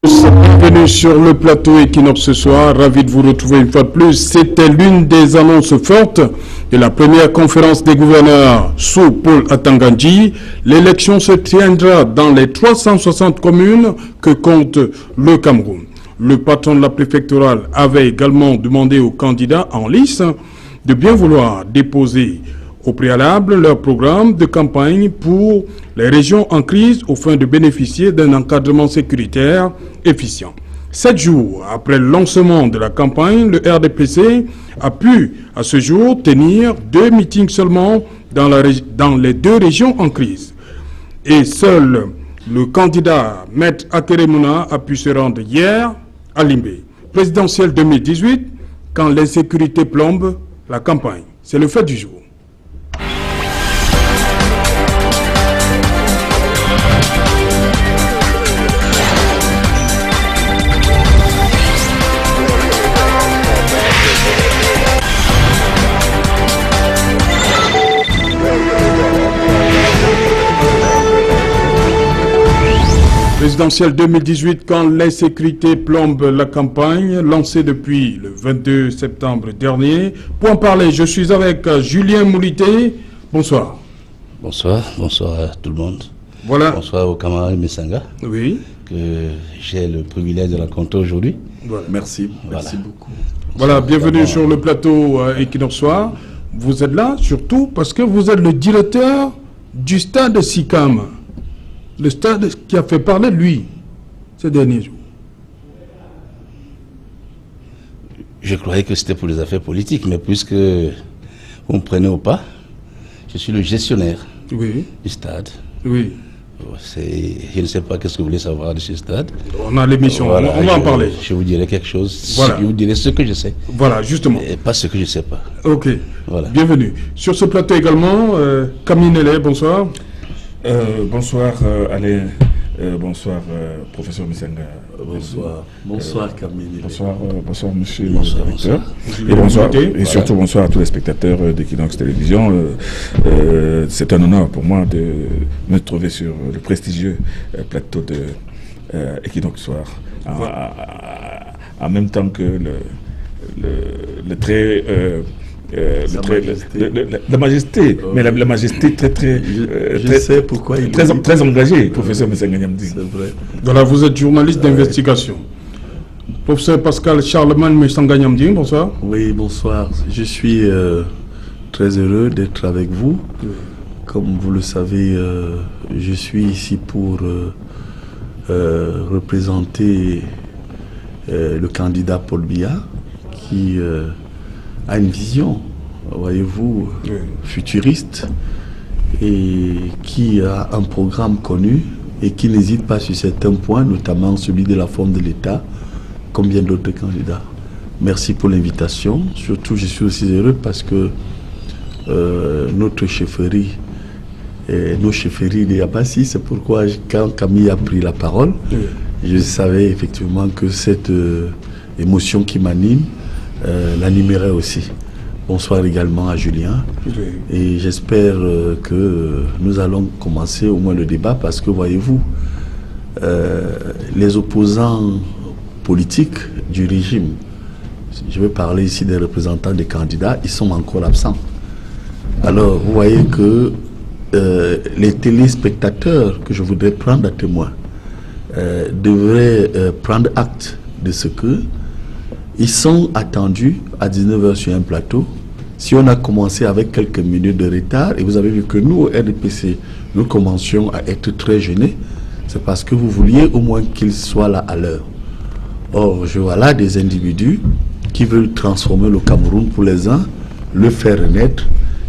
Bienvenue sur le plateau Equinox ce soir, ravi de vous retrouver une fois de plus. C'était l'une des annonces fortes de la première conférence des gouverneurs sous Paul Atangandji. L'élection se tiendra dans les 360 communes que compte le Cameroun. Le patron de la préfectorale avait également demandé aux candidats en lice de bien vouloir déposer au préalable leur programme de campagne pour les régions en crise au fin de bénéficier d'un encadrement sécuritaire efficient. 7 jours après le lancement de la campagne, le RDPC a pu à ce jour tenir 2 meetings seulement dans les 2 régions en crise. Et seul le candidat Maître Akeremouna a pu se rendre hier à Limbé. Présidentielle 2018, quand l'insécurité plombe la campagne. C'est le fait du jour. Présidentielle 2018, quand l'insécurité plombe la campagne, lancée depuis le 22 septembre dernier. Pour en parler, je suis avec Julien Moulité. Bonsoir. Bonsoir, bonsoir à tout le monde. Voilà. Bonsoir au camarade Messanga. Oui. Que j'ai le privilège de rencontrer aujourd'hui. Voilà. Merci, merci beaucoup. Voilà, bienvenue sur le plateau Equinox Soir. Vous êtes là surtout parce que vous êtes le directeur du stade SICAM. Le stade qui a fait parler de lui ces derniers jours. Je croyais que c'était pour les affaires politiques, mais puisque vous me prenez au pas, je suis le gestionnaire du stade. Oui. Je ne sais pas qu'est-ce que vous voulez savoir de ce stade. On a l'émission, voilà, on va en parler. Je vous dirai quelque chose, voilà. Je vous dirai ce que je sais. Voilà, justement. Et pas ce que je ne sais pas. Ok, voilà. Bienvenue. Sur ce plateau également, Camille Nellet, bonsoir. Bonsoir Alain, bonsoir professeur Messanga. Bonsoir. Bonsoir Camille. Bonsoir monsieur le directeur. Et bonsoir, et surtout bonsoir à tous les spectateurs d'Equinox Télévision. C'est un honneur pour moi de me trouver sur le prestigieux plateau de Equinox Soir. En même temps que le très... la majesté, mais la majesté très je sais pourquoi il très engagé, professeur Messanga Nyamdi. C'est vrai. Voilà, vous êtes journaliste d'investigation. Professeur Pascal Charlemagne Messanga Nyamdi, bonsoir. Oui, bonsoir. Je suis très heureux d'être avec vous. Comme vous le savez, je suis ici pour représenter le candidat Paul Biya qui a une vision, voyez-vous, futuriste et qui a un programme connu et qui n'hésite pas sur certains points, notamment celui de la forme de l'État, comme bien d'autres candidats. Merci pour l'invitation. Surtout, je suis aussi heureux parce que notre chefferie, nos chefferies de Yabassi, c'est pourquoi quand Camille a pris la parole, je savais effectivement que cette émotion qui m'anime l'animerait aussi. Bonsoir également à Julien. Et j'espère que nous allons commencer au moins le débat parce que voyez-vous, les opposants politiques du régime, je vais parler ici des représentants des candidats, ils sont encore absents. Alors vous voyez que les téléspectateurs que je voudrais prendre à témoin devraient prendre acte de ce que ils sont attendus à 19h sur un plateau. Si on a commencé avec quelques minutes de retard, et vous avez vu que nous, au RDPC, nous commencions à être très gênés, c'est parce que vous vouliez au moins qu'ils soient là à l'heure. Or, je vois là des individus qui veulent transformer le Cameroun pour les uns, le faire renaître,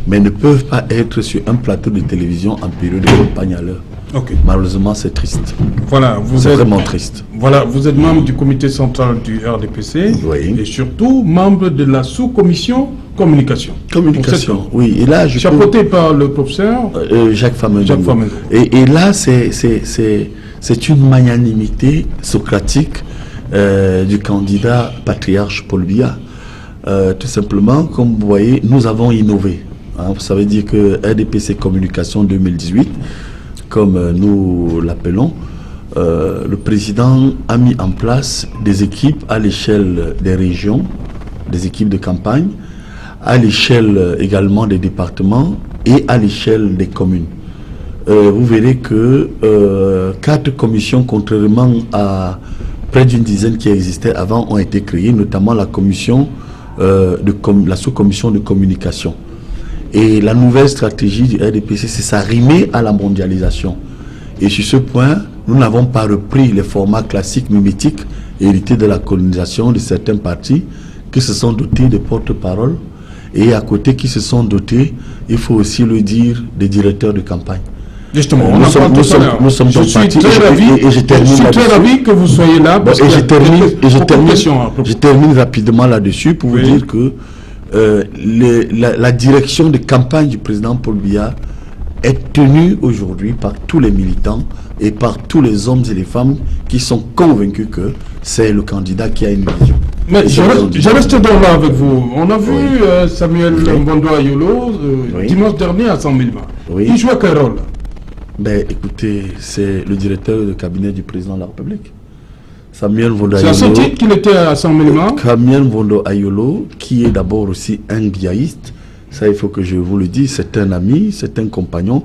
mais ne peuvent pas être sur un plateau de télévision en période de campagne à l'heure. Okay. Malheureusement, c'est triste. Voilà, c'est vraiment triste. Voilà, vous êtes membre du comité central du RDPC et surtout membre de la sous-commission communication. Communication, oui. Et là, chapeauté par le professeur Jacques Famendongo. Et là, c'est une magnanimité socratique du candidat patriarche Paul Biya. Tout simplement, comme vous voyez, nous avons innové. Hein, ça veut dire que RDPC Communication 2018, comme nous l'appelons, le président a mis en place des équipes à l'échelle des régions, des équipes de campagne, à l'échelle également des départements et à l'échelle des communes. Vous verrez que 4 commissions, contrairement à près d'une dizaine qui existaient avant, ont été créées, notamment la commission, la sous-commission de communication. Et la nouvelle stratégie du RDPC, c'est s'arrimer à la mondialisation. Et sur ce point, nous n'avons pas repris les formats classiques mimétiques hérités de la colonisation de certains partis qui se sont dotés de porte-parole et à côté qui se sont dotés, il faut aussi le dire, des directeurs de campagne. Justement, nous sommes je suis très ravi que vous soyez là. Parce je termine rapidement là-dessus pour vous dire que la direction de campagne du président Paul Biya est tenue aujourd'hui par tous les militants et par tous les hommes et les femmes qui sont convaincus que c'est le candidat qui a une vision. Mais je reste donc là avec vous. On a vu Samuel Mvondo Ayolo dimanche dernier à 100 000 voix. Il joue quel rôle? Ben, écoutez, c'est le directeur de cabinet du président de la République. Samuel Mvondo Ayolo. C'est à ce titre qu'il était à 100 000 voix. Samuel Mvondo Ayolo, qui est d'abord aussi un biaïste, ça il faut que je vous le dise, c'est un ami, c'est un compagnon,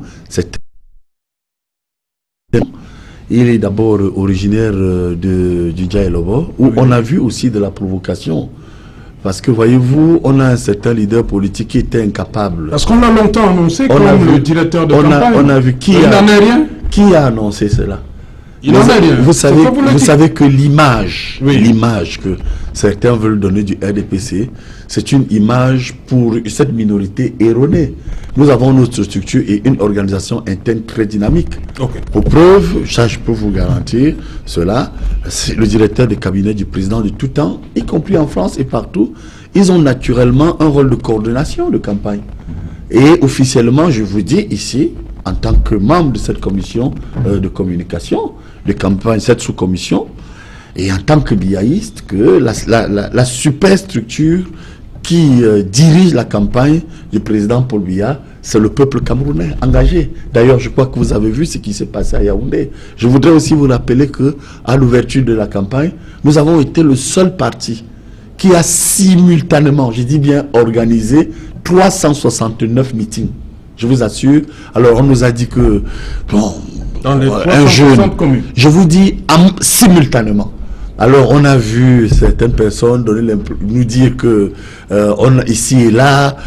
il est d'abord originaire du Djaïlobo, où on a vu aussi de la provocation. Parce que voyez-vous, on a un certain leader politique qui était incapable. Parce qu'on l'a longtemps annoncé comme le directeur de campagne. On a vu qui a annoncé cela. Il n'en a rien. Vous savez que l'image que certains veulent donner du RDPC, c'est une image pour cette minorité erronée. Nous avons notre structure et une organisation interne très dynamique. Pour preuve, ça je peux vous garantir cela, c'est le directeur de cabinet du président de tout temps, y compris en France et partout, ils ont naturellement un rôle de coordination de campagne. Et officiellement, je vous dis ici, en tant que membre de cette commission de communication, de campagne, cette sous-commission, et en tant que biaïste, que la superstructure qui dirige la campagne du président Paul Biya, c'est le peuple camerounais engagé. D'ailleurs, je crois que vous avez vu ce qui s'est passé à Yaoundé. Je voudrais aussi vous rappeler que à l'ouverture de la campagne, nous avons été le seul parti qui a simultanément, je dis bien organisé, 369 meetings. Je vous assure. Alors, on nous a dit que bon, dans les 360 communes. Je vous dis simultanément. Alors, on a vu certaines personnes nous dire que ici et là,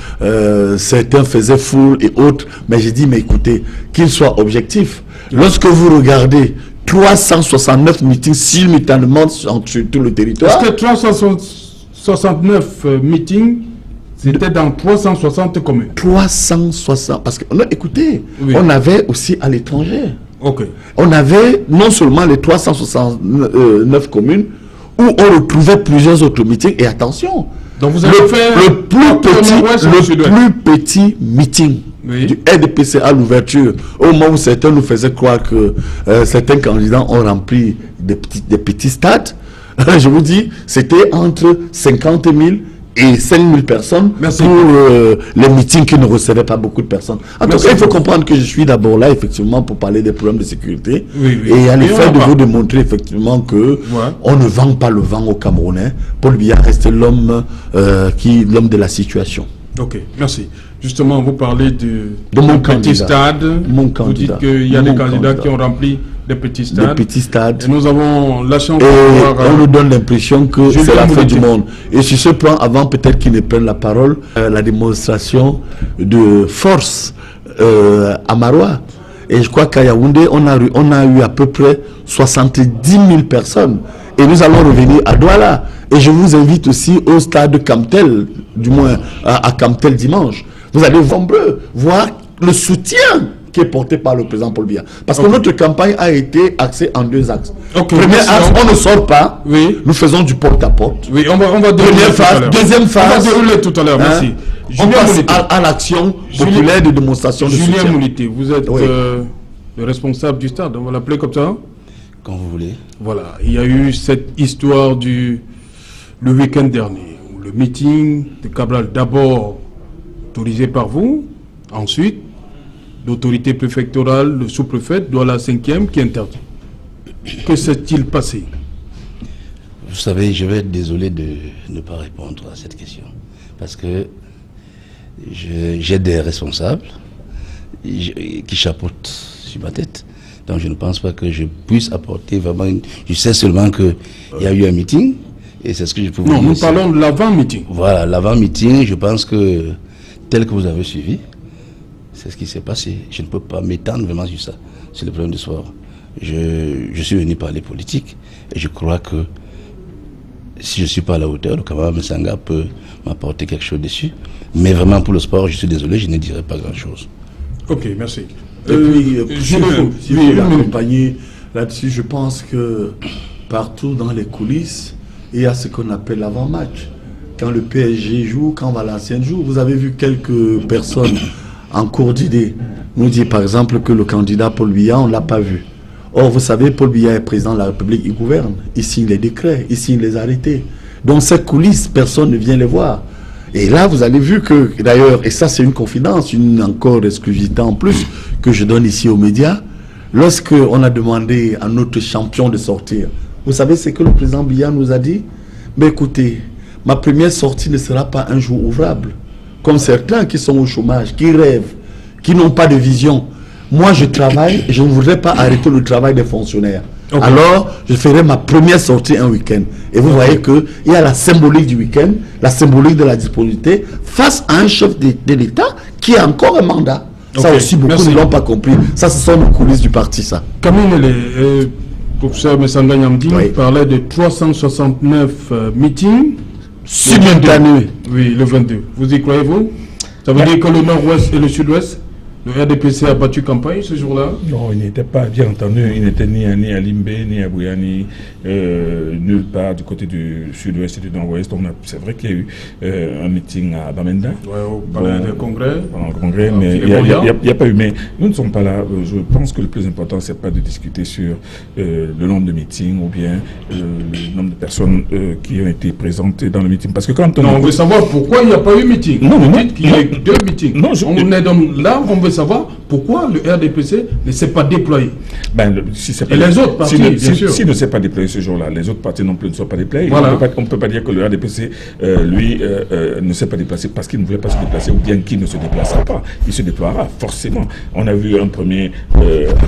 certains faisaient foule et autres. Mais j'ai dit, mais écoutez, qu'ils soient objectifs. Lorsque vous regardez 369 meetings simultanément sur tout le territoire. Parce que 369 meetings, c'était dans 360 communes. 360. Parce que, écoutez, on avait aussi à l'étranger. On avait non seulement les 369 communes où on retrouvait plusieurs autres meetings. Et attention, donc vous avez fait le plus petit meeting du RDPC à l'ouverture, au moment où certains nous faisaient croire que certains candidats ont rempli des petits stades. Je vous dis, c'était entre 50 000 et 5 000 personnes pour les meetings qui ne recevaient pas beaucoup de personnes. En tout cas, il faut comprendre que je suis d'abord là, effectivement, pour parler des problèmes de sécurité. Et à l'effet de vous démontrer, effectivement, que on ne vend pas le vent aux Camerounais. Paul Biya reste l'homme de la situation. Ok, merci. Justement, vous parlez de mon petit stade. Vous dites qu'il y a des candidats qui ont rempli des petits stades. Et nous avons la chance de voir... on nous donne l'impression que c'est la fin du monde. Et sur ce point, avant peut-être qu'ils ne prennent la parole, la démonstration de force à Maroua. Et je crois qu'à Yaoundé, on a eu à peu près 70 000 personnes. Et nous allons revenir à Douala. Et je vous invite aussi au stade Camtel, du moins à Camtel dimanche. Vous allez voir le soutien qui est porté par le président Paul Biya. Parce que notre campagne a été axée en 2 axes. Premier axe, on ne sort pas, nous faisons du porte-à-porte. Oui, on va Première phase, deuxième phase, on va dérouler tout à l'heure, merci. On passe à l'action populaire de démonstration de soutien. Julien Moulité, vous êtes le responsable du stade, on va l'appeler comme ça? Quand vous voulez. Voilà, il y a eu cette histoire le week-end dernier, où le meeting de Cabral, d'abord autorisé par vous, ensuite l'autorité préfectorale, le sous-préfet, Douala 5e, qui interdit. Que s'est-il passé? Vous savez, je vais être désolé de ne pas répondre à cette question. Parce que j'ai des responsables qui chapeautent sur ma tête. Donc je ne pense pas que je puisse apporter vraiment... Je sais seulement qu'il y a eu un meeting. Et c'est ce que je peux vous dire. Non, nous parlons de l'avant-meeting. Voilà, l'avant-meeting, je pense que tel que vous avez suivi, c'est ce qui s'est passé. Je ne peux pas m'étendre vraiment sur ça. C'est le problème de sport. Je suis venu parler politique et je crois que si je ne suis pas à la hauteur, le camarade Messanga peut m'apporter quelque chose dessus. Mais vraiment pour le sport, je suis désolé, je ne dirai pas grand-chose. Ok, merci. Et puis, si vous l'accompagnez là-dessus, je pense que partout dans les coulisses, il y a ce qu'on appelle l'avant-match. Quand le PSG joue, quand Valenciennes joue, vous avez vu quelques personnes en cours d'idée nous dire par exemple que le candidat Paul Biya, on ne l'a pas vu. Or, vous savez, Paul Biya est président de la République, il gouverne. Il signe les décrets, il signe les arrêtés. Donc, ces coulisses, personne ne vient les voir. Et là, vous avez vu que, d'ailleurs, et ça c'est une confidence, une encore exclusivité en plus que je donne ici aux médias, lorsqu'on a demandé à notre champion de sortir, vous savez ce que le président Biya nous a dit? Mais écoutez, ma première sortie ne sera pas un jour ouvrable. Comme certains qui sont au chômage, qui rêvent, qui n'ont pas de vision. Moi, je travaille et je ne voudrais pas arrêter le travail des fonctionnaires. Okay. Alors, je ferai ma première sortie un week-end. Et vous voyez qu'il y a la symbolique du week-end, la symbolique de la disponibilité face à un chef de l'État qui a encore un mandat. Ça aussi, beaucoup ne l'ont pas compris. Ça, ce sont les coulisses du parti, ça. Camille, le professeur Messanga Nyamdi parlait de 369 meetings simultanés. Oui, le 22. Vous y croyez-vous? Ça veut dire que le nord-ouest et le sud-ouest, le RDPC a battu campagne ce jour-là? Non, il n'était pas, bien entendu, il n'était ni à Limbe, ni à Bouyani, nulle part du côté du sud-ouest et du nord-ouest. C'est vrai qu'il y a eu un meeting à Bamenda. Oui, au palais des congrès. Pendant le congrès, mais il n'y a pas eu. Mais nous ne sommes pas là. Je pense que le plus important, c'est pas de discuter sur le nombre de meetings ou bien le nombre de personnes qui ont été présentées dans le meeting. Parce que quand on veut savoir pourquoi il n'y a pas eu meeting. Non, mais il y a eu 2 meetings. Non, on est donc là, on veut savoir pourquoi le RDPC ne s'est pas déployé. Et les autres partis, bien sûr. S'il ne s'est pas déployé ce jour-là, les autres partis non plus ne sont pas déployés. Voilà. On ne peut pas dire que le RDPC, lui, ne s'est pas déplacé parce qu'il ne voulait pas se déplacer ou bien qu'il ne se déplacera pas. Il se déploiera, forcément. On a vu un premier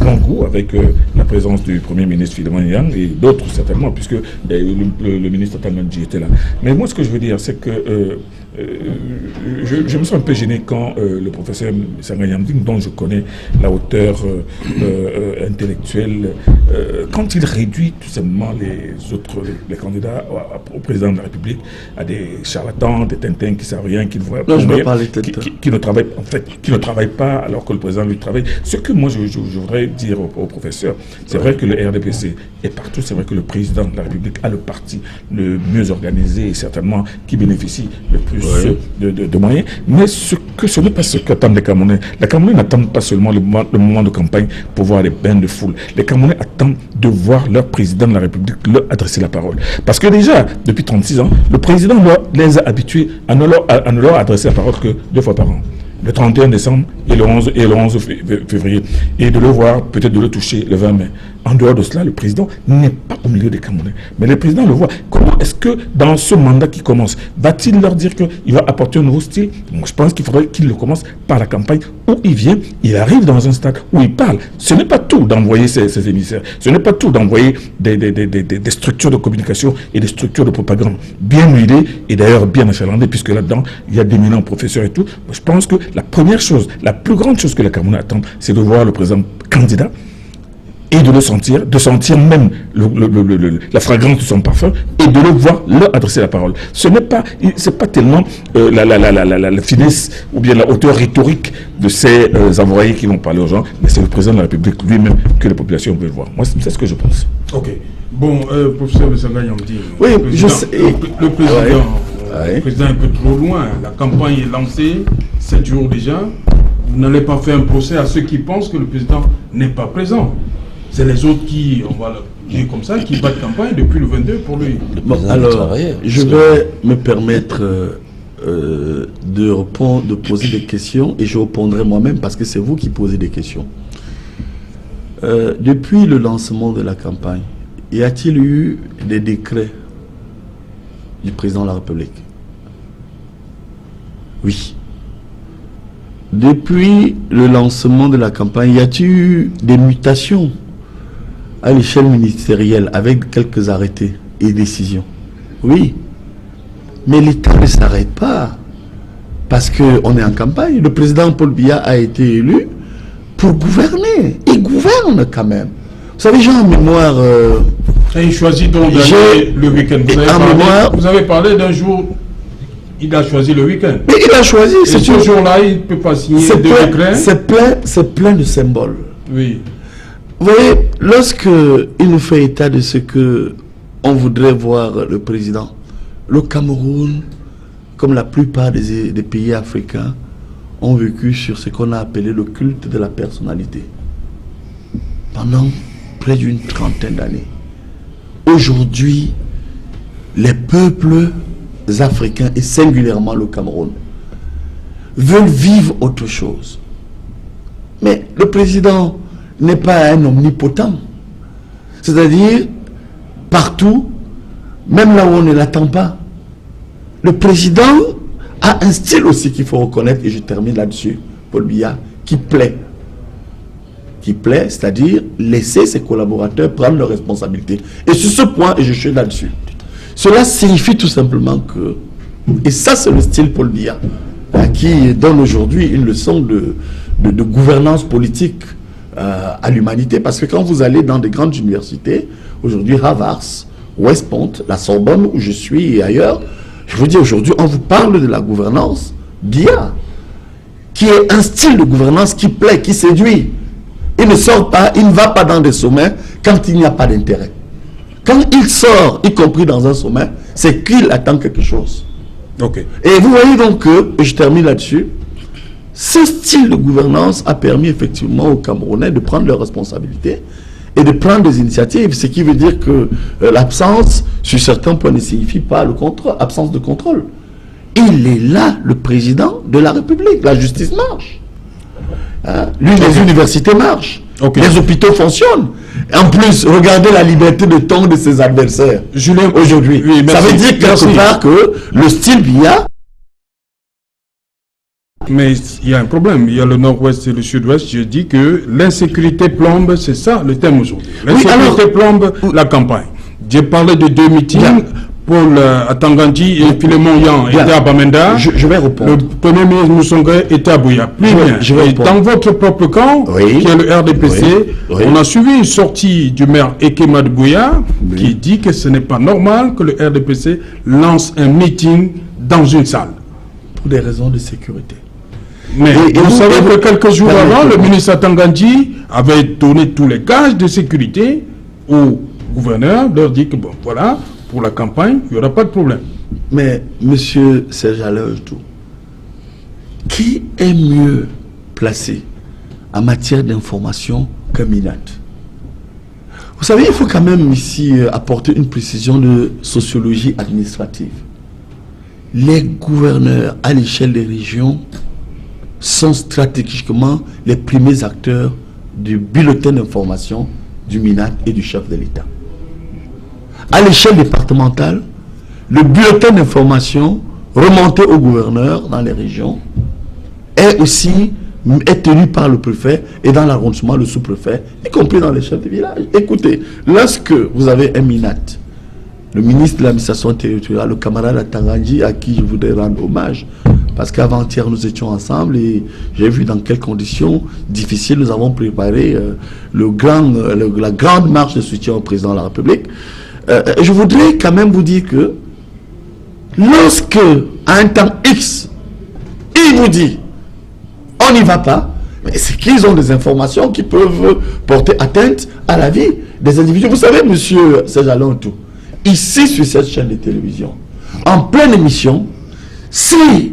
avant-goût avec la présence du Premier ministre Philemon Yang et d'autres certainement, puisque le ministre Tangandji était là. Mais moi, ce que je veux dire, c'est que je me sens un peu gêné quand le professeur Messanga Nyamdi, dont je connais la hauteur intellectuelle, quand il réduit tout simplement les candidats au président de la République à des charlatans, des tintins qui ne savent rien, qui ne voient pas, qui ne travaillent pas alors que le président lui travaille. Ce que moi je voudrais dire au professeur, c'est vrai que le RDPC est partout, c'est vrai que le président de la République a le parti le mieux organisé et certainement qui bénéficie le plus de moyens, mais ce n'est pas ce qu'attendent les Camerounais. Les Camerounais n'attendent pas seulement le moment de campagne pour voir les bains de foule. Les Camerounais attendent de voir leur président de la République leur adresser la parole. Parce que déjà, depuis 36 ans, le président les a habitués à ne leur adresser la parole que 2 fois par an. Le 31 décembre et le 11 février. Et de le voir, peut-être de le toucher le 20 mai. En dehors de cela, le président n'est pas au milieu des Camerounais. Mais le président le voit. Comment est-ce que dans ce mandat qui commence, va-t-il leur dire qu'il va apporter un nouveau style? Moi, je pense qu'il faudrait qu'il le commence par la campagne où il vient, il arrive dans un stade où il parle. Ce n'est pas tout d'envoyer ses émissaires. Ce n'est pas tout d'envoyer des structures de communication et des structures de propagande bien huilées et d'ailleurs bien achalandées, puisque là-dedans, il y a d'éminents professeurs et tout. Moi, je pense que la première chose, la plus grande chose que les Camerounais attendent, c'est de voir le président candidat et de le sentir, même la fragrance de son parfum et de le voir leur adresser la parole. C'est pas tellement la finesse ou bien la hauteur rhétorique de ces envoyés qui vont parler aux gens, mais c'est le président de la République lui-même que la population veut voir. Moi, c'est ce que je pense. Ok. Bon, professeur Messanga Nyamdi. Oui, je sais. Le président... Le président est un peu trop loin. La campagne est lancée, 7 jours déjà. Vous n'allez pas faire un procès à ceux qui pensent que le président n'est pas présent. C'est les autres qui, on va le dire comme ça, qui battent campagne depuis le 22 pour lui. Bon, alors, je vais me permettre de poser des questions et je répondrai moi-même parce que c'est vous qui posez des questions. depuis le lancement de la campagne, y a-t-il eu des décrets du président de la République? Oui. Depuis le lancement de la campagne, y a-t-il eu des mutations à l'échelle ministérielle avec quelques arrêtés et décisions? Oui. Mais l'État ne s'arrête pas parce qu'on est en campagne. Le président Paul Biya a été élu pour gouverner. Il gouverne quand même. Vous savez, j'ai en mémoire... Et il choisit donc d'aller le week-end. Vous avez parlé d'un jour, il a choisi le week-end. Mais il a choisi. Et ce jour-là, il ne peut pas signer de décret. C'est plein de symboles. Oui. Vous voyez, lorsque il nous fait état de ce que on voudrait voir le président, le Cameroun, comme la plupart des pays africains, ont vécu sur ce qu'on a appelé le culte de la personnalité pendant près d'une trentaine d'années. Aujourd'hui, les peuples africains, et singulièrement le Cameroun, veulent vivre autre chose. Mais le président n'est pas un omnipotent. C'est-à-dire, partout, même là où on ne l'attend pas. Le président a un style aussi qu'il faut reconnaître, et je termine là-dessus, Paul Biya, qui plaît. Qui plaît, c'est-à-dire laisser ses collaborateurs prendre leurs responsabilités. Et sur ce point, et je suis là-dessus, cela signifie tout simplement que, et ça c'est le style Paul Biya, qui donne aujourd'hui une leçon de gouvernance politique à l'humanité, parce que quand vous allez dans des grandes universités, aujourd'hui Harvard, West Point, la Sorbonne où je suis et ailleurs, je vous dis aujourd'hui, on vous parle de la gouvernance Biya, qui est un style de gouvernance qui plaît, qui séduit. Il ne sort pas, il ne va pas dans des sommets quand il n'y a pas d'intérêt. Quand il sort, y compris dans un sommet, c'est qu'il attend quelque chose. Okay. Et vous voyez donc que, et je termine là-dessus, ce style de gouvernance a permis effectivement aux Camerounais de prendre leurs responsabilités et de prendre des initiatives, ce qui veut dire que l'absence, sur certains points, ne signifie pas le contrôle, absence de contrôle. Il est là, le président de la République. La justice marche. Les universités marchent. Les hôpitaux fonctionnent. En plus, regardez la liberté de ton de ses adversaires. Julien, aujourd'hui. Oui, ça veut dire quelque part que le style Biya. Mais il y a un problème. Il y a le nord-ouest et le sud-ouest. Je dis que l'insécurité plombe, c'est ça le thème aujourd'hui. L'insécurité plombe la campagne. J'ai parlé de 2 meetings. Bien. Paul Atangandji et Philemon Yan étaient à Bamenda. Je vais répondre. Le premier ministre Moussongé était à Bouya. Dans votre propre camp, qui est le RDPC, on a suivi une sortie du maire Ekema de Bouya qui dit que ce n'est pas normal que le RDPC lance un meeting dans une salle. Pour des raisons de sécurité. Mais vous savez que quelques jours avant, le ministre Atangandji avait donné tous les gages de sécurité au gouverneur, leur dit que bon, voilà, pour la campagne, il n'y aura pas de problème. Mais, monsieur Serge Alejtou, qui est mieux placé en matière d'information que Minat? Vous savez, il faut quand même ici apporter une précision de sociologie administrative. Les gouverneurs à l'échelle des régions sont stratégiquement les premiers acteurs du bulletin d'information du Minat et du chef de l'État. À l'échelle départementale, le bulletin d'information remonté au gouverneur dans les régions est tenu par le préfet et dans l'arrondissement le sous-préfet, y compris dans les chefs de village. Écoutez, lorsque vous avez un Minat, le ministre de l'administration territoriale, le camarade Atangandji, à qui je voudrais rendre hommage, parce qu'avant-hier nous étions ensemble et j'ai vu dans quelles conditions difficiles nous avons préparé la grande marche de soutien au président de la République. Je voudrais quand même vous dire que lorsque, à un temps X, il vous dit on n'y va pas, mais c'est qu'ils ont des informations qui peuvent porter atteinte à la vie des individus. Vous savez, monsieur Serge Alejtou, ici sur cette chaîne de télévision, en pleine émission, si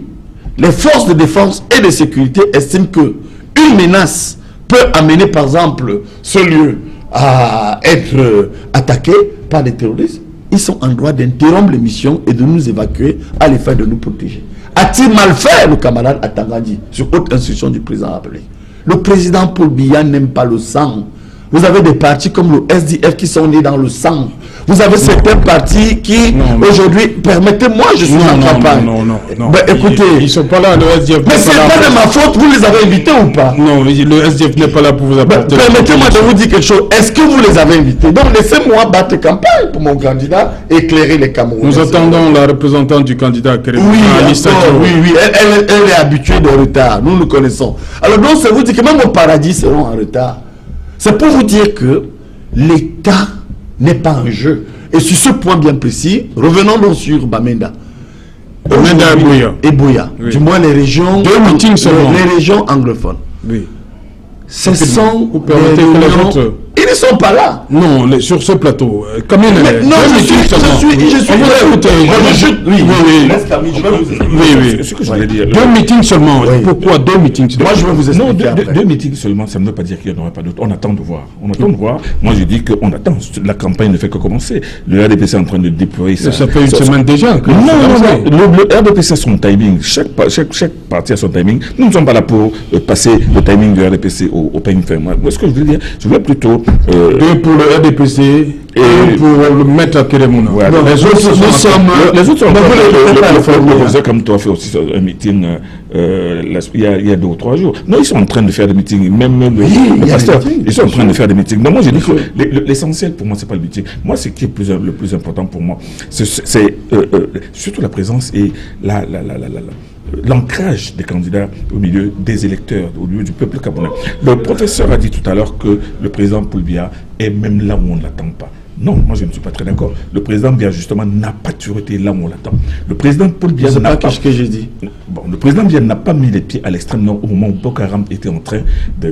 les forces de défense et de sécurité estiment qu'une menace peut amener par exemple ce lieu à être attaqué par des terroristes, ils sont en droit d'interrompre l'émission et de nous évacuer à l'effet de nous protéger. A-t-il mal fait le camarade Atangandji sur haute instruction du président de la République? Le président Paul Biya n'aime pas le sang Vous avez des partis comme le SDF qui sont nés dans le sang. Vous avez certains partis qui, aujourd'hui, permettez-moi, je suis en campagne. Non. Ben, écoutez, ils ne sont pas là, le SDF. Mais c'est pas de ma faute, vous les avez invités ou pas? Non, le SDF n'est pas là pour vous apporter. Permettez-moi de vous dire quelque chose. Est-ce que vous les avez invités? Donc laissez-moi battre campagne pour mon candidat, éclairer les Camerounais. Nous attendons la représentante du candidat. Oui, elle est habituée de retard. Nous nous connaissons. Alors donc, c'est vous dire que même au paradis seront en retard. C'est pour vous dire que l'État n'est pas un jeu. Et sur ce point bien précis, revenons donc sur Bamenda. Bamenda et Buea. Oui. Du moins les régions, les régions anglophones. Oui. Ce sont des réunions... Ils ne sont pas là. Non, sur ce plateau. Non, je suis ce que je voulais dire. 2 meetings seulement. Pourquoi 2 meetings? Moi, je vais vous expliquer. Non, 2 meetings seulement, ça ne veut pas dire qu'il n'y en aura pas d'autres. On attend de voir. Moi, je dis qu'on attend. La campagne ne fait que commencer. Le RDPC est en train de déployer ça. Ça fait une semaine déjà. Non. Le RDPC a son timing. Chaque parti a son timing. Nous ne sommes pas là pour passer le timing du RDPC au peigne fin. Moi, ce que je veux dire, je veux plutôt 2 pour le RDPC et pour le maître Kérémouna. Ouais, les autres sont le professeur comme toi fait aussi un meeting il y a 2 ou 3 jours. Non, ils sont en train de faire des meetings. Même le pasteur, ils sont en train de faire des meetings. Donc moi, je dis que l'essentiel pour moi, c'est pas le meeting. Moi, ce qui est le plus important pour moi, c'est surtout la présence et l'ancrage des candidats au milieu des électeurs, au milieu du peuple camerounais. Le professeur a dit tout à l'heure que le président Paul Biya est même là où on ne l'attend pas. Non, moi je ne suis pas très d'accord. Le président Biya justement n'a pas toujours été là où on l'attend. Le président Paul Biya n'a pas... Qu'est-ce que j'ai dit? Bon, le président Biya n'a pas mis les pieds à l'extrême nord au moment où Boko Haram était en train de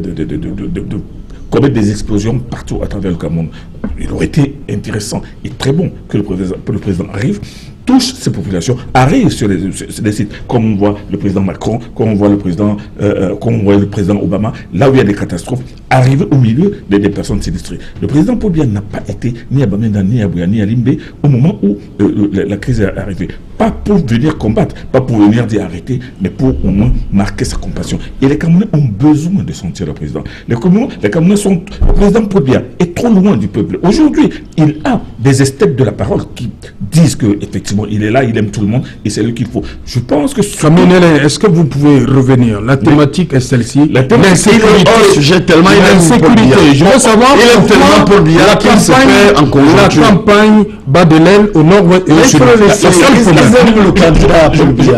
commettre des explosions partout à travers le Cameroun. Il aurait été intéressant et très bon que le président arrive, touche ces populations, arrive sur les sites, comme on voit le président Macron, comme on voit le président Obama, là où il y a des catastrophes, arrive au milieu des personnes sinistrées. Le président Paul Biya n'a pas été ni à Bamenda, ni à Buea, ni à Limbe au moment où la crise est arrivée. Pas pour venir combattre, pas pour venir dire arrêter, mais pour au moins marquer sa compassion. Et les Camerounais ont besoin de sentir le président. Le président Paul Biya est trop loin du peuple. Aujourd'hui, il a des esthètes de la parole qui disent que effectivement il est là, il aime tout le monde et c'est lui qu'il faut. Je pense que... Est-ce que vous pouvez revenir? La thématique est celle-ci. L'insécurité. Je veux savoir la campagne bat de l'aile au nord-ouest et au sud.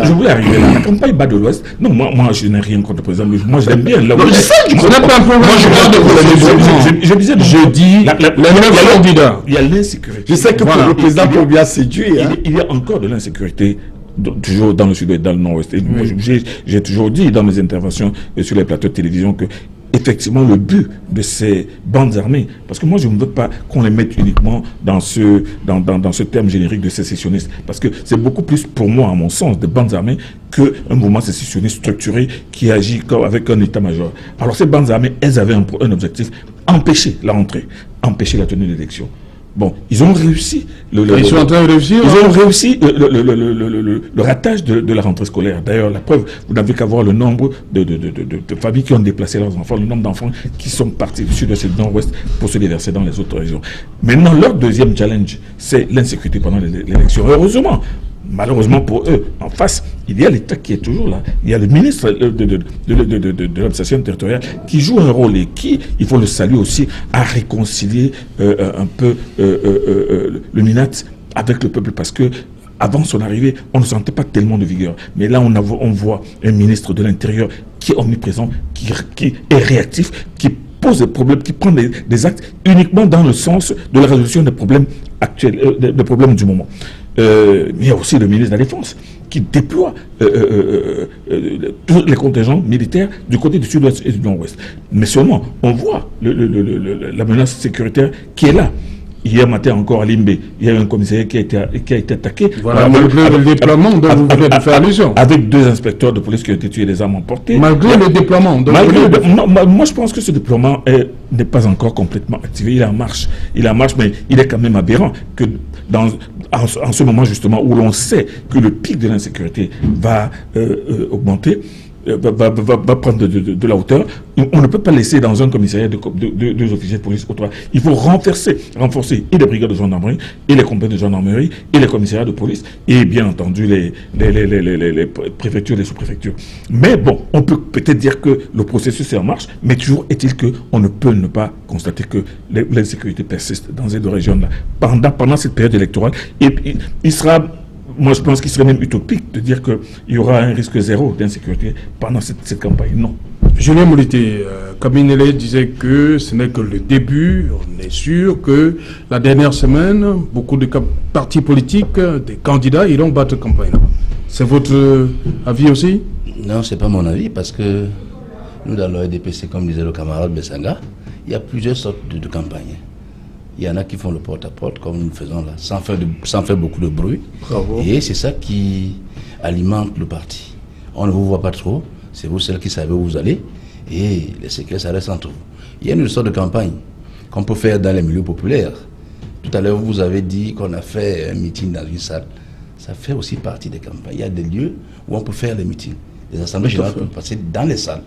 Je voulais arriver là. La campagne bat de l'ouest. Non, moi je n'ai rien contre le président. Moi je l'aime bien. Je dis il y a l'insécurité. Je sais que pour le président Paul Biya séduit. Il y a encore de l'insécurité toujours dans le sud et dans le nord-ouest. J'ai toujours dit dans mes interventions sur les plateaux de télévision que effectivement le but de ces bandes armées, parce que moi je ne veux pas qu'on les mette uniquement dans ce terme générique de sécessionniste, parce que c'est beaucoup plus pour moi à mon sens de bandes armées qu'un mouvement sécessionniste structuré qui agit avec un état-major. Alors ces bandes armées, elles avaient un objectif: empêcher la rentrée, empêcher la tenue d'élections. Bon, ils ont réussi. Ils sont en train de réussir. Ils ont réussi le ratage de la rentrée scolaire. D'ailleurs, la preuve, vous n'avez qu'à voir le nombre de familles qui ont déplacé leurs enfants, le nombre d'enfants qui sont partis du sud-est et du nord-ouest pour se déverser dans les autres régions. Maintenant, leur deuxième challenge, c'est l'insécurité pendant l'élection. Heureusement, malheureusement pour eux, en face, il y a l'État qui est toujours là. Il y a le ministre de l'administration territoriale qui joue un rôle et qui, il faut le saluer aussi, a réconcilié un peu le MINAT avec le peuple, parce que avant son arrivée, on ne sentait pas tellement de vigueur. Mais là, on voit un ministre de l'Intérieur qui est omniprésent, qui est réactif, qui pose des problèmes, qui prend des actes uniquement dans le sens de la résolution des problèmes actuels, des problèmes du moment. Il y a aussi le ministre de la Défense qui déploie tous les contingents militaires du côté du sud-ouest et du nord-ouest. Mais seulement, on voit la menace sécuritaire qui est là. Hier matin encore à Limbe, il y a eu un commissariat qui a été attaqué. Voilà, malgré le déploiement dont vous venez de faire allusion. Avec 2 inspecteurs de police qui ont été tués, des armes emportées. Malgré le déploiement. Moi je pense que ce déploiement n'est pas encore complètement activé. Il est en marche. Mais il est quand même aberrant que en ce moment justement où l'on sait que le pic de l'insécurité va augmenter, va prendre de la hauteur. On ne peut pas laisser dans un commissariat deux officiers de police ou trois. Il faut renforcer et les brigades de gendarmerie, et les compagnies de gendarmerie, et les commissariats de police, et bien entendu les préfectures, les sous-préfectures. Mais bon, on peut peut-être dire que le processus est en marche, mais toujours est-il qu'on ne peut ne pas constater que l'insécurité persiste dans ces deux régions-là. Pendant cette période électorale, il sera... Moi, je pense qu'il serait même utopique de dire qu'il y aura un risque zéro d'insécurité pendant cette campagne. Non. Julien Molité, Kaminele disait que ce n'est que le début. On est sûr que la dernière semaine, beaucoup de partis politiques, des candidats, iront battre campagne. C'est votre avis aussi? Non, ce n'est pas mon avis, parce que nous, dans l'OEDPC, comme disait le camarade Bessanga, il y a plusieurs sortes de campagnes. Il y en a qui font le porte-à-porte, comme nous le faisons là, sans faire beaucoup de bruit. Bravo. Et c'est ça qui alimente le parti. On ne vous voit pas trop, c'est vous celles qui savez où vous allez, et les secrets, ça reste entre vous. Il y a une sorte de campagne qu'on peut faire dans les milieux populaires. Tout à l'heure, vous avez dit qu'on a fait un meeting dans une salle. Ça fait aussi partie des campagnes. Il y a des lieux où on peut faire les meetings. Les assemblées générales peuvent passer dans les salles,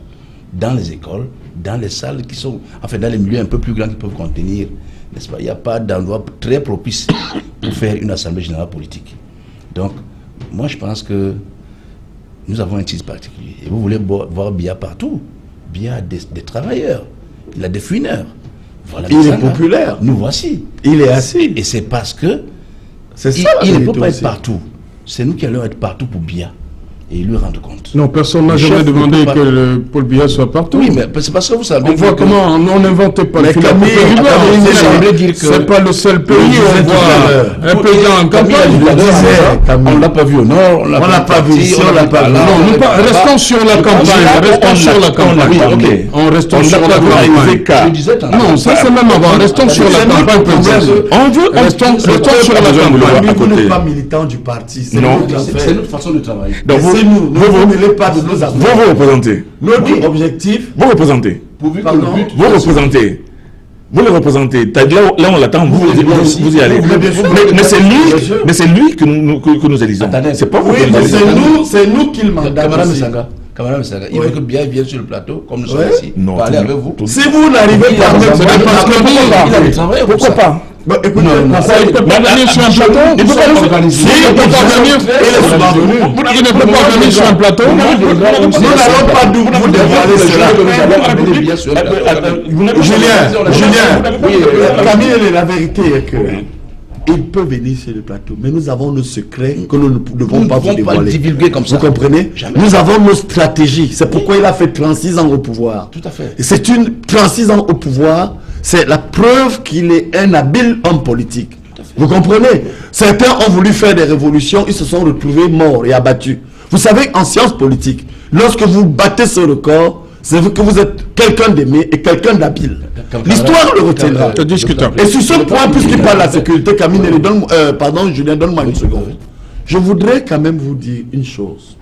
dans les écoles, dans les salles qui sont, enfin dans les milieux un peu plus grands qui peuvent contenir, n'est-ce pas? Il n'y a pas d'endroit très propice pour faire une assemblée générale politique. Donc, moi je pense que nous avons un titre particulier. Et vous voulez voir Biya partout. Biya a des travailleurs, il a des fouineurs. Voilà, il est populaire. Nous voici. Il est assis. Et c'est parce que il ne peut pas être partout. C'est nous qui allons être partout pour Biya. Et lui rendre compte. Non, personne n'a jamais demandé que Paul Biya soit partout. Oui, mais c'est parce que vous savez. On voit comment on n'invente pas le C'est pas le seul pays où on voit un président en campagne. On l'a pas vu au nord, on l'a pas vu ici, on l'a pas vu. Non, restons sur la campagne. Restons sur la campagne. On reste sur la campagne. Non, ça c'est même avant. Restons sur la campagne. Restons sur la campagne. Vous n'êtes pas militant du parti. C'est notre façon de travailler. Vous vous représentez. Notre objectif. Vous représentez. Vous représentez. Vous le représentez. Là, on l'attend. Vous y allez. Mais c'est lui que nous élisons. C'est pas vous. C'est nous qui le mandatons. Camarade Messaga, il veut que Biya vienne sur le plateau, comme nous sommes ici, non, parler avec vous. Si vous n'arrivez pas, il a le travail. Pourquoi pas? Écoutez, il ne peut pas venir sur un plateau. Il ne peut pas venir sur un plateau. Nous n'allons pas vous dévoiler cela. Julien, Camille, la vérité est que il peut venir sur le plateau, mais nous avons nos secrets que nous ne devons pas vous dévoiler. Divulguer comme ça. Vous comprenez? Jamais. Nous avons nos stratégies. C'est pourquoi il a fait 36 ans au pouvoir. Tout à fait. C'est 36 ans au pouvoir, c'est la preuve qu'il est un habile homme politique. Vous comprenez? Certains ont voulu faire des révolutions, ils se sont retrouvés morts et abattus. Vous savez, en sciences politiques, lorsque vous battez ce record, c'est que vous êtes quelqu'un d'aimé et quelqu'un d'habile. L'histoire le retiendra. C'est discutable. Et sur ce point, puisqu'il parle de la sécurité, Camille, Julien, donne-moi une seconde. Je voudrais quand même vous dire une chose.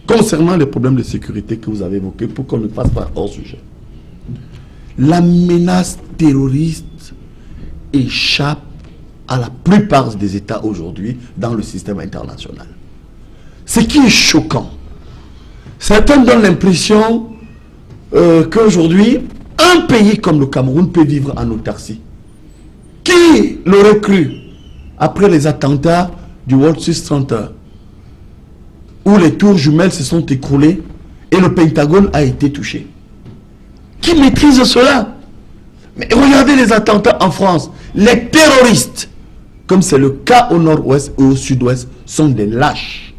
Concernant les problèmes de sécurité que vous avez évoqués, pour qu'on ne passe pas hors sujet. La menace terroriste échappe à la plupart des États aujourd'hui dans le système international. Ce qui est choquant, certains donnent l'impression qu'aujourd'hui, un pays comme le Cameroun peut vivre en autarcie. Qui l'aurait cru après les attentats du World Trade Center, où les tours jumelles se sont écroulées et le Pentagone a été touché? Qui maîtrise cela? Mais regardez les attentats en France. Les terroristes, comme c'est le cas au nord-ouest et au sud-ouest, sont des lâches.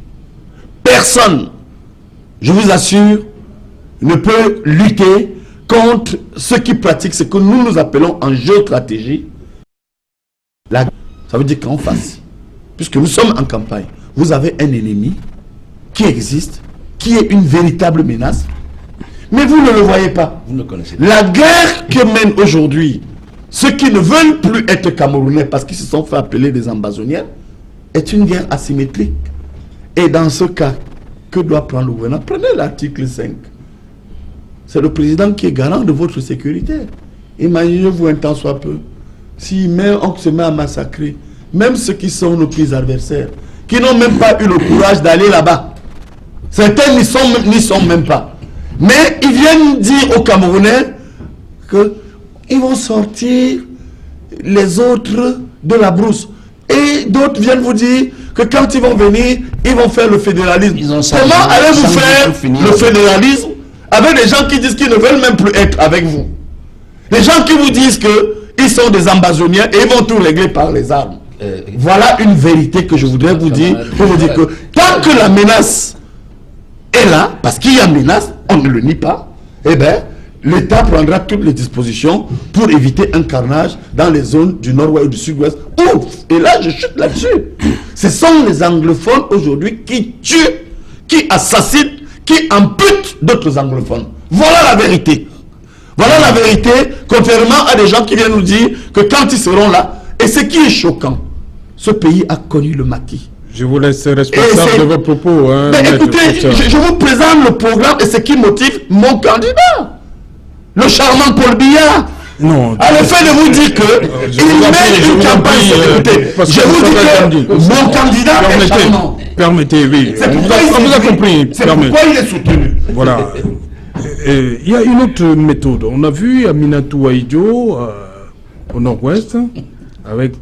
Personne, je vous assure, ne peut lutter contre ceux qui pratiquent ce que nous appelons en géostratégie. Ça veut dire qu'en face, puisque nous sommes en campagne, vous avez un ennemi qui existe, qui est une véritable menace, mais vous ne le voyez pas. Vous ne connaissez pas. La guerre que mènent aujourd'hui ceux qui ne veulent plus être Camerounais parce qu'ils se sont fait appeler des ambazoniens est une guerre asymétrique. Et dans ce cas, que doit prendre le gouvernement? Prenez l'article 5. C'est le président qui est garant de votre sécurité. Imaginez-vous un temps soit peu. Si on se met à massacrer, même ceux qui sont nos pires adversaires, qui n'ont même pas eu le courage d'aller là-bas, Certains n'y sont même pas. Mais ils viennent dire aux Camerounais qu'ils vont sortir les autres de la brousse. Et d'autres viennent vous dire que quand ils vont venir, ils vont faire le fédéralisme. Comment allez-vous faire le fédéralisme avec des gens qui disent qu'ils ne veulent même plus être avec vous? Les gens qui vous disent qu'ils sont des ambazoniens et ils vont tout régler par les armes. Voilà une vérité que je voudrais vous dire, pour vous dire que tant que la menace est là, parce qu'il y a menace, on ne le nie pas, eh bien, l'État prendra toutes les dispositions pour éviter un carnage dans les zones du nord-ouest et du sud-ouest. Et là, je chute là-dessus. Ce sont les anglophones aujourd'hui qui tuent, qui assassinent, qui amputent d'autres anglophones. Voilà la vérité. Voilà la vérité, contrairement à des gens qui viennent nous dire que quand ils seront là, et ce qui est choquant, ce pays a connu le maquis. Je vous laisse responsable de vos propos. Hein, mais écoutez, je vous présente le programme et ce qui motive mon candidat. Le charmant Paul Biya. Non. À l'effet de vous dire que il mène une campagne. Je vous dis que mon candidat est charmant. Permettez, oui. On vous a compris. C'est pourquoi il est soutenu. Voilà. Il y a une autre méthode. On a vu Aminatou Aïdjo au nord-ouest avec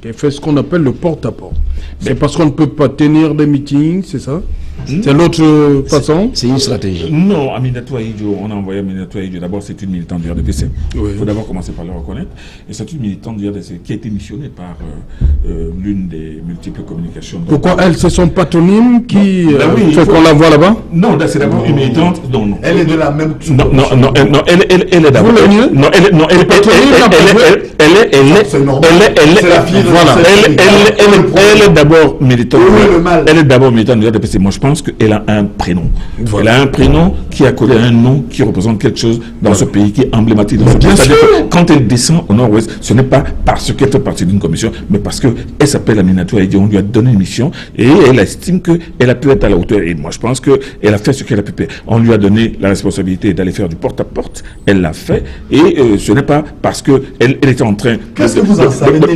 qui fait ce qu'on appelle le porte-à-porte. C'est parce qu'on ne peut pas tenir des meetings, c'est ça? C'est l'autre façon? C'est une stratégie. Non, Aminatou Aïdjo, on a envoyé Aminatou Aïdjo. D'abord, c'est une militante du RDPC. Il faut d'abord commencer par le reconnaître. Et c'est une militante du RDPC qui a été missionnée par l'une des multiples communications. Pourquoi elle, c'est son patronyme qui fait qu'on la voit là-bas? Non, c'est d'abord une militante. Non. Elle est de la même. Non, elle est d'abord. Non, elle est patronyme. Elle est d'abord militante. Elle est d'abord militante du RDPC. Moi, je pense qu'elle a un prénom. Elle a un prénom qui a collé à un nom qui représente quelque chose dans ce pays, qui est emblématique dans ce pays. C'est-à-dire que quand elle descend au nord-ouest, ce n'est pas parce qu'elle fait partie d'une commission, mais parce qu'elle s'appelle Aminatou Aïdjo. On lui a donné une mission et elle estime qu'elle a pu être à la hauteur. Et moi, je pense qu'elle a fait ce qu'elle a pu faire. On lui a donné la responsabilité d'aller faire du porte-à-porte. Elle l'a fait. Et ce n'est pas parce qu'elle était en train Qu'est-ce que vous en savez de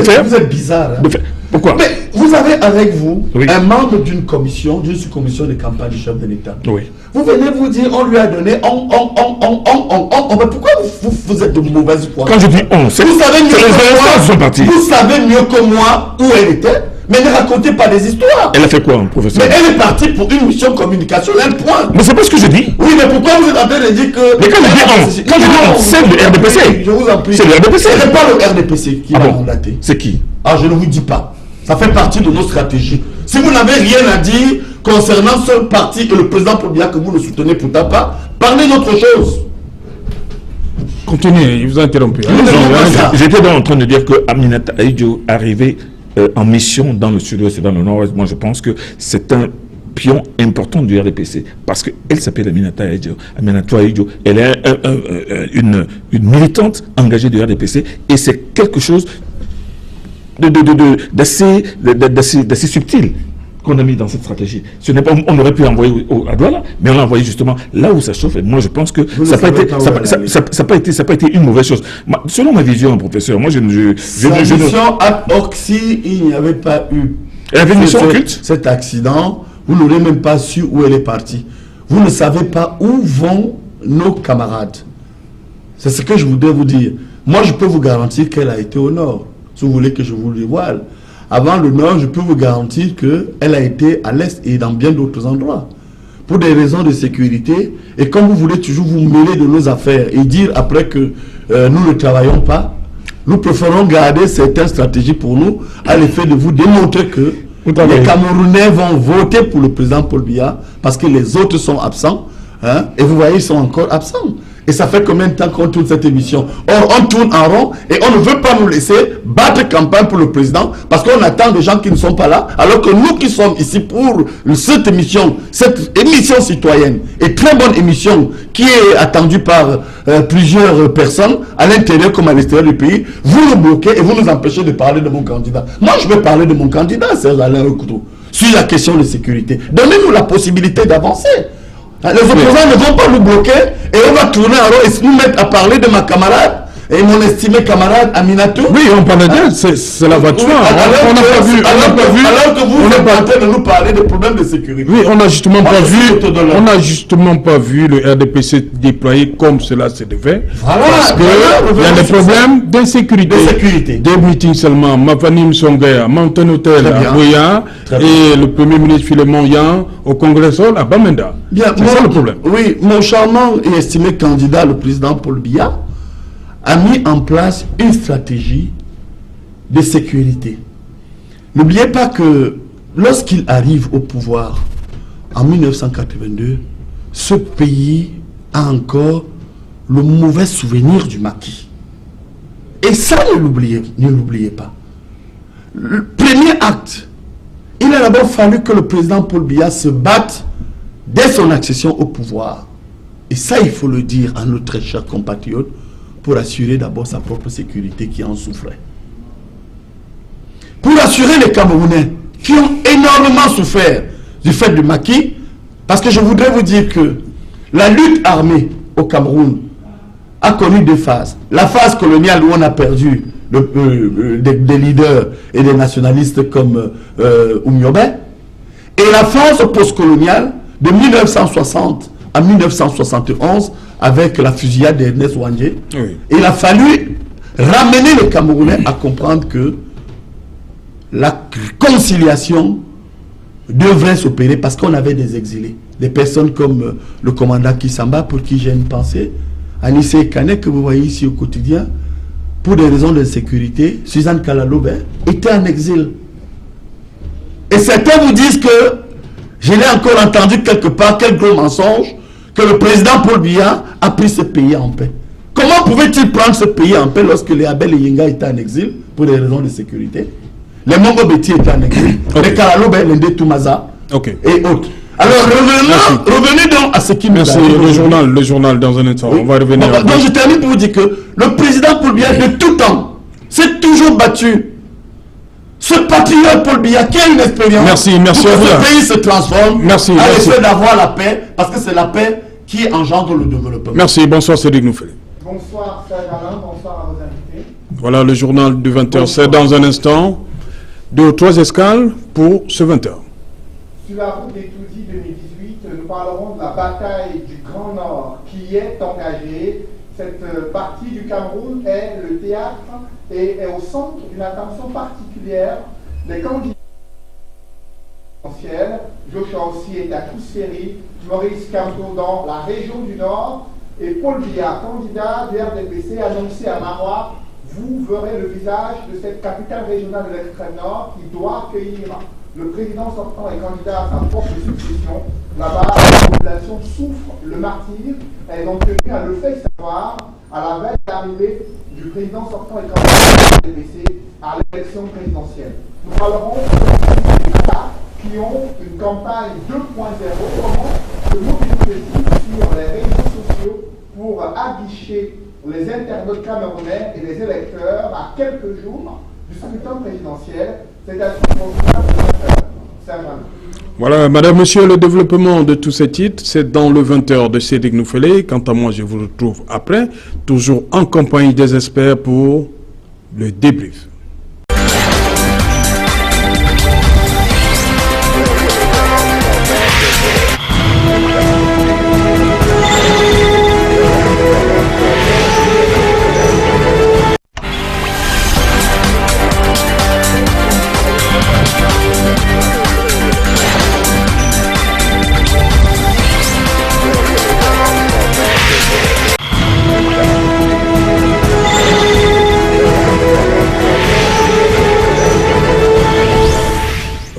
faire. Vous êtes bizarre. Hein? Pourquoi? Mais vous avez avec vous un membre d'une commission, d'une sous-commission de campagne du chef de l'État. Oui. Vous venez vous dire, on lui a donné, mais pourquoi vous êtes de mauvaise foi? Quand je dis on, c'est vous savez mieux que moi. Partis. Vous savez mieux que moi où elle était, mais ne racontez pas des histoires. Elle a fait quoi, professeur? Mais elle est partie pour une mission communication, un point. Mais c'est pas ce que je dis. Oui, mais pourquoi vous êtes en train de dire que... Mais quand je dis on, c'est le RDPC. Je vous en prie. C'est le RDPC. Ce n'est pas le RDPC qui l'a mandaté. C'est qui? Ah, je ne vous dis pas. Ça fait partie de nos stratégies. Si vous n'avez rien à dire concernant ce parti et le président Paul Biya que vous ne soutenez pourtant pas, parlez d'autre chose. Continuez, il vous a interrompu. J'étais donc en train de dire que Aminatou Aïdjo arrivait en mission dans le sud-ouest et dans le nord-ouest. Moi, je pense que c'est un pion important du RDPC parce qu'elle s'appelle Aminatou Aïdjo. Aminatou Aïdjo, elle est une militante engagée du RDPC et c'est quelque chose d'assez subtil qu'on a mis dans cette stratégie. Ce n'est pas, on aurait pu envoyer à Douala, mais on l'a envoyé justement là où ça chauffe. Et moi, je pense que ça n'a pas été une mauvaise chose. Selon ma vision, professeur, moi, mission ad hoc, si il n'y avait pas eu cet accident, vous n'aurez même pas su où elle est partie. Vous ne savez pas où vont nos camarades. C'est ce que je voudrais vous dire. Moi, je peux vous garantir qu'elle a été au nord. Si vous voulez que je vous le dévoile. Avant le nord, je peux vous garantir qu'elle a été à l'est et dans bien d'autres endroits. Pour des raisons de sécurité. Et comme vous voulez toujours vous mêler de nos affaires et dire après que nous ne travaillons pas, nous préférons garder certaines stratégies pour nous à l'effet de vous démontrer que les Camerounais vont voter pour le président Paul Biya parce que les autres sont absents. Hein, et vous voyez, ils sont encore absents. Et ça fait combien de temps qu'on tourne cette émission? Or, on tourne en rond et on ne veut pas nous laisser battre campagne pour le président parce qu'on attend des gens qui ne sont pas là. Alors que nous qui sommes ici pour cette émission citoyenne et très bonne émission qui est attendue par plusieurs personnes à l'intérieur comme à l'extérieur du pays, vous nous bloquez et vous nous empêchez de parler de mon candidat. Moi, je veux parler de mon candidat, Serge Alain Ekoutou, sur la question de sécurité. Donnez-nous la possibilité d'avancer. Les opposants ne vont pas nous bloquer et on va tourner en rond et nous mettre à parler de ma camarade et mon estimé camarade Aminatou. Oui, on parle d'elle, c'est la voiture. On n'a pas vu. Alors que vous êtes en train de nous parler des problèmes de sécurité. Oui, on n'a justement pas vu le RDPC déployé comme cela se devait. Voilà, parce qu'il y a des problèmes d'insécurité. Des meetings seulement, Mavanim Songaya, Mountain Hotel à Boya et le Premier ministre Philemon Yan au Congrès à Bamenda. C'est ça le problème. Oui, mon charmant et estimé candidat, le président Paul Biya, a mis en place une stratégie de sécurité. N'oubliez pas que lorsqu'il arrive au pouvoir en 1982, ce pays a encore le mauvais souvenir du maquis. Et ça, ne l'oubliez pas. Le premier acte, il a d'abord fallu que le président Paul Biya se batte dès son accession au pouvoir. Et ça, il faut le dire à nos très chers compatriotes, pour assurer d'abord sa propre sécurité qui en souffrait. Pour assurer les Camerounais qui ont énormément souffert du fait du maquis, parce que je voudrais vous dire que la lutte armée au Cameroun a connu deux phases. La phase coloniale où on a perdu des leaders et des nationalistes comme Oumyobé, et la phase postcoloniale de 1960 à 1971 avec la fusillade d'Ernest Ouandjé. Oui. Il a fallu ramener les Camerounais à comprendre que la conciliation devrait s'opérer parce qu'on avait des exilés. Des personnes comme le commandant Kissamba, pour qui j'ai une pensée, Anissé Kane, que vous voyez ici au quotidien, pour des raisons de sécurité, Suzanne Kalaloube était en exil. Et certains vous disent que, je l'ai encore entendu quelque part, quel gros mensonge, que le président Paul Biya a pris ce pays en paix. Comment pouvait-il prendre ce pays en paix lorsque les Abel et Yenga étaient en exil pour des raisons de sécurité? Les Mongo Beti étaient en exil, les Kalaloube, les Toumaza et autres. Alors revenez donc à ce qui nous a le journal dans un instant. Oui. On va revenir. Donc je termine pour vous dire que le président Paul Biya de tout temps s'est toujours battu. Ce patriote Paul Biya qui a une expérience. Merci pour que ce pays se transforme. Merci. À l'effet d'avoir la paix, parce que c'est la paix qui engendre le développement. Merci. Bonsoir Cédric Noufélé. Bonsoir Serge Alain, bonsoir à vos invités. Voilà le journal du 20h. C'est dans un instant. 2 ou 3 escales pour ce 20h. Sur la route des Toudis 2018, nous parlerons de la bataille du Grand Nord qui est engagée. Cette partie du Cameroun est le théâtre et est au centre d'une attention particulière des candidats. Joshua aussi est à Kousséry, Maurice Kamto dans la région du Nord et Paul Biya, candidat du RDPC, annoncé à Marois. Vous verrez le visage de cette capitale régionale de l'extrême nord qui doit accueillir le président sortant et candidat à sa propre succession. Là-bas, la population souffre le martyre. Elles ont tenu à le faire savoir à la veille de l'arrivée du président sortant et candidat du RDPC à l'élection présidentielle. Nous parlerons des États qui ont une campagne 2.0, comment se mobiliser sur les réseaux sociaux pour aguicher les internautes camerounais et les électeurs à quelques jours du scrutin présidentiel, c'est-à-dire Voilà, madame, monsieur, le développement de tous ces titres, c'est dans le 20h de Cédric Noufélé. Quant à moi, je vous retrouve après, toujours en compagnie des experts pour le débrief.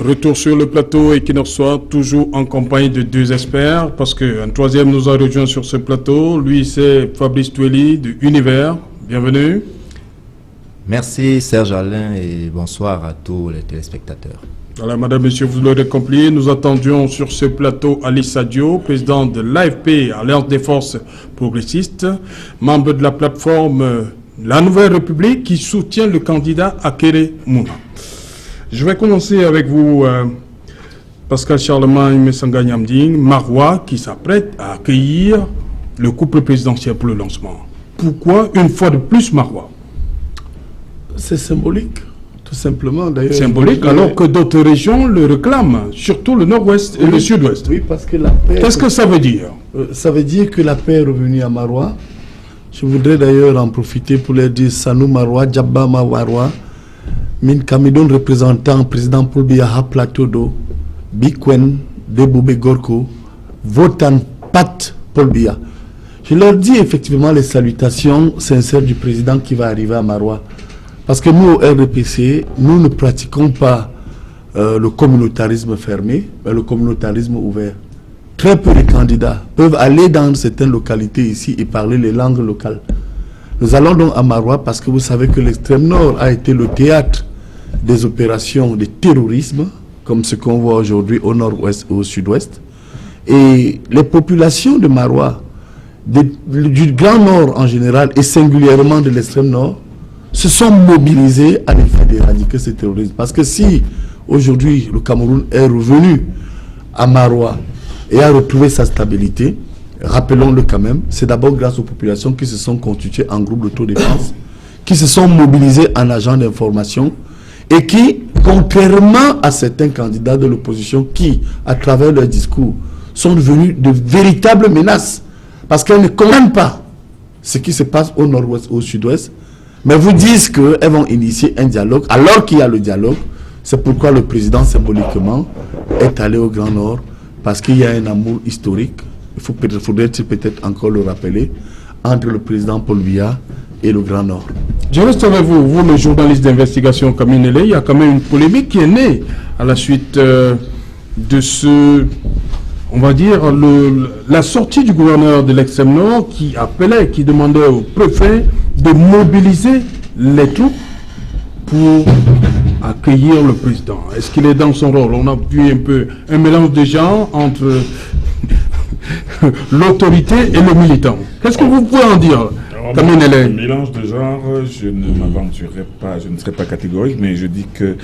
Retour sur le plateau Equinox Soir, toujours en compagnie de 2 experts, parce qu'un troisième nous a rejoint sur ce plateau. Lui, c'est Fabrice Toueli de Univers. Bienvenue. Merci Serge Alain et bonsoir à tous les téléspectateurs. Voilà, madame, monsieur, vous l'aurez compris, nous attendions sur ce plateau Alice Sadio, président de l'AFP, Alliance des Forces Progressistes, membre de la plateforme La Nouvelle République, qui soutient le candidat Akere Mouna. Je vais commencer avec vous, Pascal Charlemagne Messanga Nyamding, Marois, qui s'apprête à accueillir le couple présidentiel pour le lancement. Pourquoi une fois de plus Marois? C'est symbolique, tout simplement. Symbolique, alors que d'autres régions le réclament, surtout le nord-ouest et le sud-ouest. Oui, parce que la paix... Qu'est-ce que ça veut dire? Ça veut dire que la paix est revenue à Marois. Je voudrais d'ailleurs en profiter pour leur dire Sanou Marois, Djabba Marois, Min Kamidon représentant président Paul Biya Plateau d'eau, Bikwen, Deboubé Gorko, Votan Pat Paul Biya. Je leur dis effectivement les salutations sincères du président qui va arriver à Marois. Parce que nous, au RDPC, nous ne pratiquons pas le communautarisme fermé, mais le communautarisme ouvert. Très peu de candidats peuvent aller dans certaines localités ici et parler les langues locales. Nous allons donc à Marois parce que vous savez que l'extrême nord a été le théâtre des opérations de terrorisme, comme ce qu'on voit aujourd'hui au nord-ouest et au sud-ouest. Et les populations de Marois, du Grand Nord en général et singulièrement de l'extrême nord, se sont mobilisés à l'effet d'éradiquer ce terrorisme. Parce que si aujourd'hui le Cameroun est revenu à Marois et a retrouvé sa stabilité, rappelons-le quand même, c'est d'abord grâce aux populations qui se sont constituées en groupe d'autodéfense, qui se sont mobilisées en agents d'information et qui, contrairement à certains candidats de l'opposition qui, à travers leur discours, sont devenus de véritables menaces parce qu'elles ne comprennent pas ce qui se passe au nord-ouest, au sud-ouest, mais vous disent qu'elles vont initier un dialogue alors qu'il y a le dialogue. C'est pourquoi le président symboliquement est allé au Grand Nord, parce qu'il y a un amour historique, faudrait-il peut-être encore le rappeler, entre le président Paul Biya et le Grand Nord. Je reste avec vous, vous le journaliste d'investigation Kamine Ele. Il y a quand même une polémique qui est née à la suite de ce, on va dire, la sortie du gouverneur de l'extrême nord qui appelait, qui demandait au préfet de mobiliser les troupes pour accueillir le président. Est-ce qu'il est dans son rôle? On a vu un peu un mélange de genres entre l'autorité et le militant. Qu'est-ce que vous pouvez en dire? Un mélange de genres, je ne m'aventurerai pas, je ne serai pas catégorique, mais je dis que...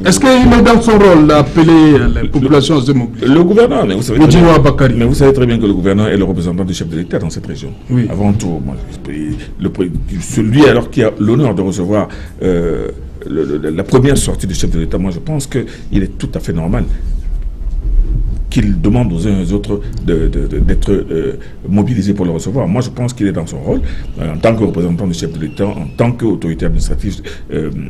Est-ce qu'il est dans son rôle d'appeler les populations à se mobiliser? Le gouverneur, mais vous savez très bien que le gouverneur est le représentant du chef de l'État dans cette région. Oui. Avant tout, moi, celui alors qui a l'honneur de recevoir la première sortie du chef de l'État, moi je pense qu'il est tout à fait normal qu'il demande aux uns et aux autres d'être mobilisés pour le recevoir. Moi, je pense qu'il est dans son rôle, en tant que représentant du chef de l'État, en tant qu'autorité administrative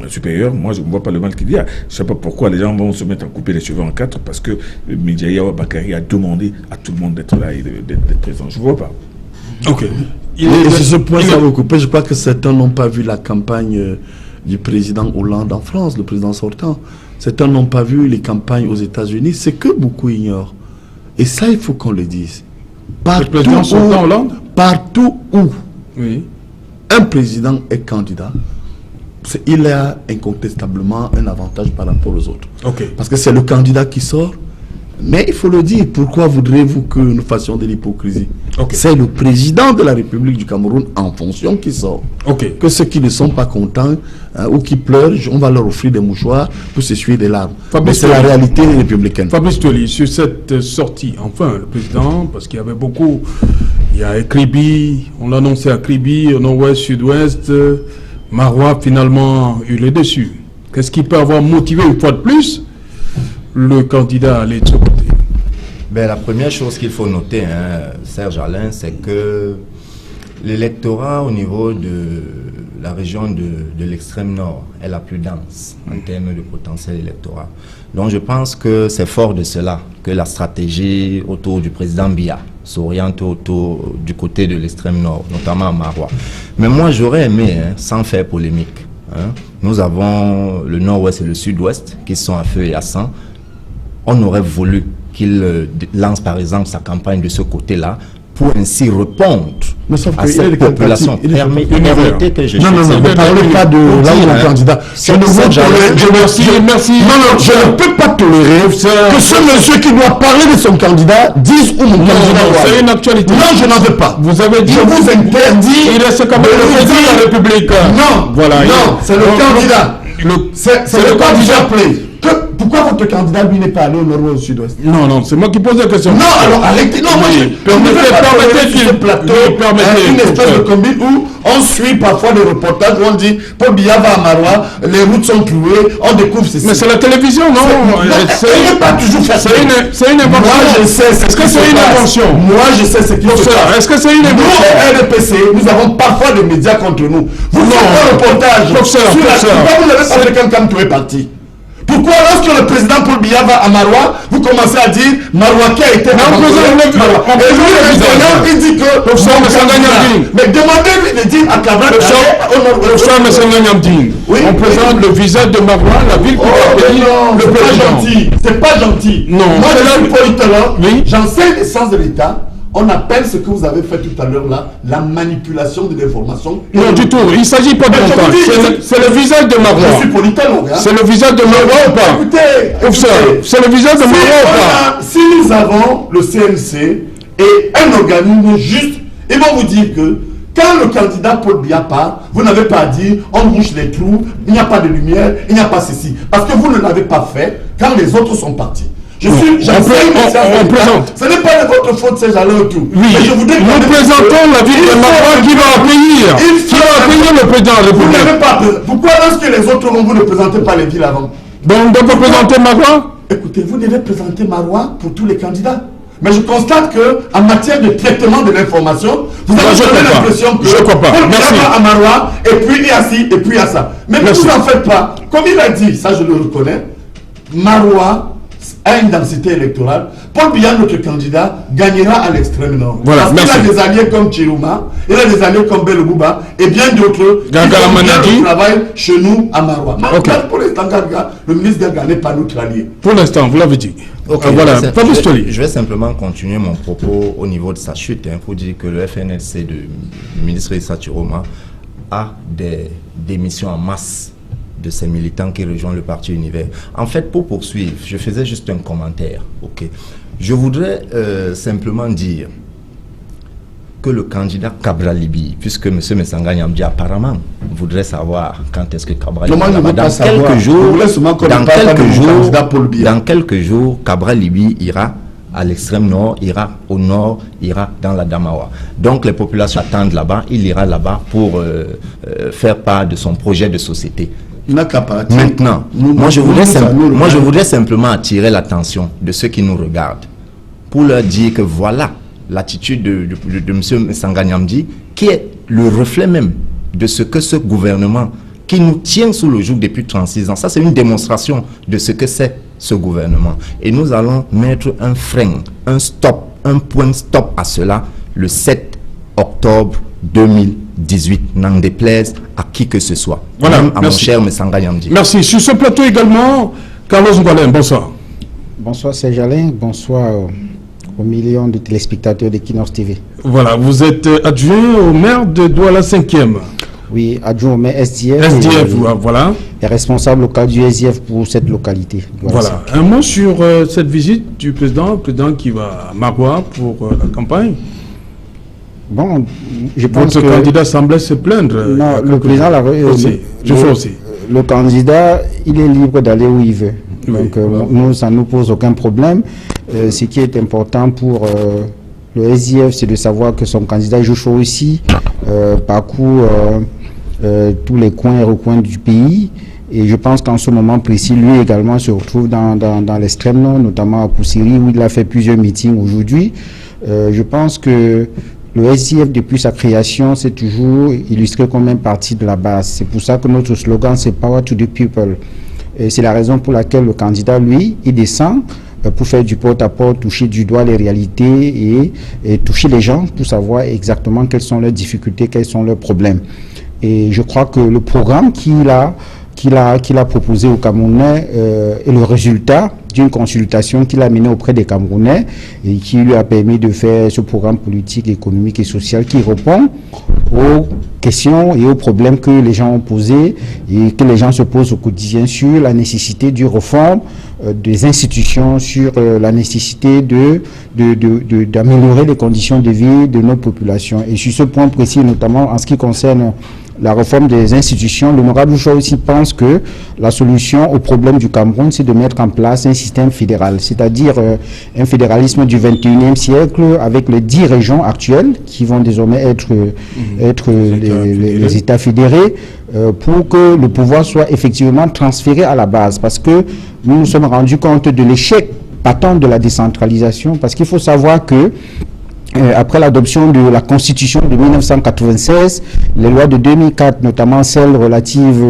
supérieure. Moi, je ne vois pas le mal qu'il y a. Je ne sais pas pourquoi les gens vont se mettre à couper les cheveux en quatre, parce que Midjayawa Bakari a demandé à tout le monde d'être là et d'être présent. Je ne vois pas. Ok. Et sur ce point, ça va couper. Je crois que certains n'ont pas vu la campagne du président Hollande en France, le président sortant. Certains n'ont pas vu les campagnes aux États-Unis. C'est que beaucoup ignorent. Et ça, il faut qu'on le dise. Partout où oui, un président est candidat, il a incontestablement un avantage par rapport aux autres. Okay. Parce que c'est le candidat qui sort. Mais il faut le dire, pourquoi voudrez-vous que nous fassions de l'hypocrisie? Okay. C'est le président de la République du Cameroun en fonction qui sort. Okay. Que ceux qui ne sont pas contents ou qui pleurent, on va leur offrir des mouchoirs pour s'essuyer des larmes. Mais c'est la réalité républicaine. Fabrice Toli, sur cette sortie, enfin, le président, parce qu'il y avait beaucoup, il y a Kribi, on l'a annoncé à Kribi, au nord-ouest, sud-ouest, Marois finalement eu le dessus. Qu'est-ce qui peut avoir motivé une fois de plus le candidat à aller de ce côté? Ben, la première chose qu'il faut noter, Serge Alain, c'est que l'électorat au niveau de la région de l'extrême nord est la plus dense en termes de potentiel électoral. Donc je pense que c'est fort de cela que la stratégie autour du président Biya s'oriente autour du côté de l'extrême nord, notamment à Marois. Mais moi j'aurais aimé, sans faire polémique, nous avons le nord-ouest et le sud-ouest qui sont à feu et à sang. On aurait voulu qu'il lance par exemple sa campagne de ce côté-là pour ainsi répondre à cette population. Permettez que je... Non, ne parlez pas de là candidat. Je ne peux pas tolérer que ce monsieur qui doit parler de son candidat dise où mon candidat. C'est une actualité. Non, je n'en veux pas. Vous avez dit... Je vous interdis... Il reste quand même le président de la République. Non, voilà. Non, c'est le candidat. C'est le candidat appelé. Pourquoi votre candidat, lui, n'est pas allé au nord ou au sud-ouest? Non, c'est moi qui pose la question. Non, alors arrêtez. Non, moi, permettez ce plateau, une espèce de combine où on suit parfois des reportages où on dit Paul Biya va à Marois, les routes sont clouées, on découvre ceci. Mais c'est la télévision, non? C'est pas toujours facile. C'est une invention. Moi, je sais ce Est-ce qui que se c'est une passe. invention? Moi, je sais ce qui se passe. Est-ce que c'est une Nous, invention? au RDPC, nous avons parfois des médias contre nous. Vous faites un reportage sur la... Pourquoi vous n'avez pas quelqu'un comme tout est parti? Pourquoi lorsque le président Paul Biya va à Marois, vous commencez à dire Marois qui a été abandonné? Et lui, le président, il dit que... Mais demandez-lui de dire à Cabral on présente le visage de Marois, la ville qui va accueillir le président. C'est pas gentil. Non. Moi, je suis politologue. Oui. J'enseigne l'essence de l'État. On appelle ce que vous avez fait tout à l'heure là, la manipulation de l'information. Non, du tout. Il ne s'agit pas de montage. C'est le visage de Marois. Je suis politologue. Hein. C'est le visage de Marois ou pas? Écoutez, c'est le visage de Marois ou pas? Si nous avons le CNC et un organisme juste, ils vont vous dire que quand le candidat Paul Biya part, vous n'avez pas à dire on bouche les trous, il n'y a pas de lumière, il n'y a pas ceci. Parce que vous ne l'avez pas fait quand les autres sont partis. On présente. Ce n'est pas de votre faute, ces gens-là et tout. Oui, nous présentons la ville de Marois qui va accueillir le président de la République. Vous n'avez pas. Pourquoi lorsque les autres vont, vous ne présentez pas les villes avant? Donc vous présentez Marois? Écoutez, vous devez présenter Marois pour tous les candidats. Mais je constate que en matière de traitement de l'information, vous avez l'impression que Paul Biya va à Marois, et puis il y a ci, et puis il y a ça. Mais vous n'en faites pas. Comme il a dit, ça je le reconnais, Marois a une densité électorale. Paul Biya, notre candidat, gagnera à l'extrême nord. Voilà, parce qu'il a des alliés comme Chiruma, il a des alliés comme Belobouba et bien d'autres qui travaillent chez nous à Marois. Pour l'instant, le ministre Gaga n'est pas notre allié. Pour l'instant, vous l'avez dit. Voilà. Je vais simplement continuer mon propos au niveau de sa chute pour dire que le FNLC du ministre Issa Chiroma a des démissions en masse de ces militants qui rejoignent le parti Univers. En fait, pour poursuivre, je faisais juste un commentaire. Je voudrais simplement dire que le candidat Cabral Libi, puisque M. Messanga Nyamdi apparemment voudrait savoir quand est-ce que Cabral Libi dans quelques jours, Cabral Libi ira à l'extrême nord, ira au nord, ira dans la Damawa. Donc les populations attendent là-bas, il ira là-bas pour faire part de son projet de société. Maintenant, moi je voudrais simplement attirer l'attention de ceux qui nous regardent pour leur dire que voilà l'attitude de M. Messanga Nyamdi qui est le reflet même de ce que ce gouvernement qui nous tient sous le joug depuis 36 ans, ça c'est une démonstration de ce que c'est ce gouvernement. Et nous allons mettre un frein, un stop, un point stop à cela le 7 octobre 2018, n'en déplaise à qui que ce soit. Voilà, même à mon cher Messanga Nyamdi. Merci. Sur ce plateau également, Carlos Ngoualem, bonsoir. Bonsoir Serge Alain, bonsoir aux millions de téléspectateurs d'Equinox TV. Voilà, vous êtes adjoint au maire de Douala 5e. Oui, adjoint au maire SDF. Voilà. Et responsable local du SDF pour cette localité. Voilà. Un mot sur cette visite du président qui va à Marois pour la campagne. Bon, je pense que... Votre candidat semblait se plaindre. Non, le président l'a... Le candidat, il est libre d'aller où il veut. Donc, nous, ça ne nous pose aucun problème. Ce qui est important pour le SDF, c'est de savoir que son candidat joue chaud aussi, parcourt tous les coins et recoins du pays. Et je pense qu'en ce moment précis, lui également se retrouve dans l'extrême nord, notamment à Koussiri, où il a fait plusieurs meetings aujourd'hui. Je pense que le SDF, depuis sa création, c'est toujours illustré comme un parti de la base. C'est pour ça que notre slogan, c'est « Power to the people ». Et c'est la raison pour laquelle le candidat, lui, il descend pour faire du porte-à-porte, toucher du doigt les réalités et toucher les gens pour savoir exactement quelles sont leurs difficultés, quels sont leurs problèmes. Et je crois que le programme qu'il a proposé aux Camerounais est le résultat d'une consultation qu'il a menée auprès des Camerounais et qui lui a permis de faire ce programme politique, économique et social qui répond aux questions et aux problèmes que les gens ont posés et que les gens se posent au quotidien sur la nécessité du réforme des institutions, sur la nécessité d'améliorer les conditions de vie de nos populations. Et sur ce point précis, notamment en ce qui concerne la réforme des institutions, l'honorable Choa aussi pense que la solution au problème du Cameroun, c'est de mettre en place un système fédéral, c'est-à-dire un fédéralisme du 21e siècle avec les 10 régions actuelles qui vont désormais être les États fédérés pour que le pouvoir soit effectivement transféré à la base. Parce que nous nous sommes rendus compte de l'échec patent de la décentralisation, parce qu'il faut savoir que après l'adoption de la Constitution de 1996, les lois de 2004, notamment celles relatives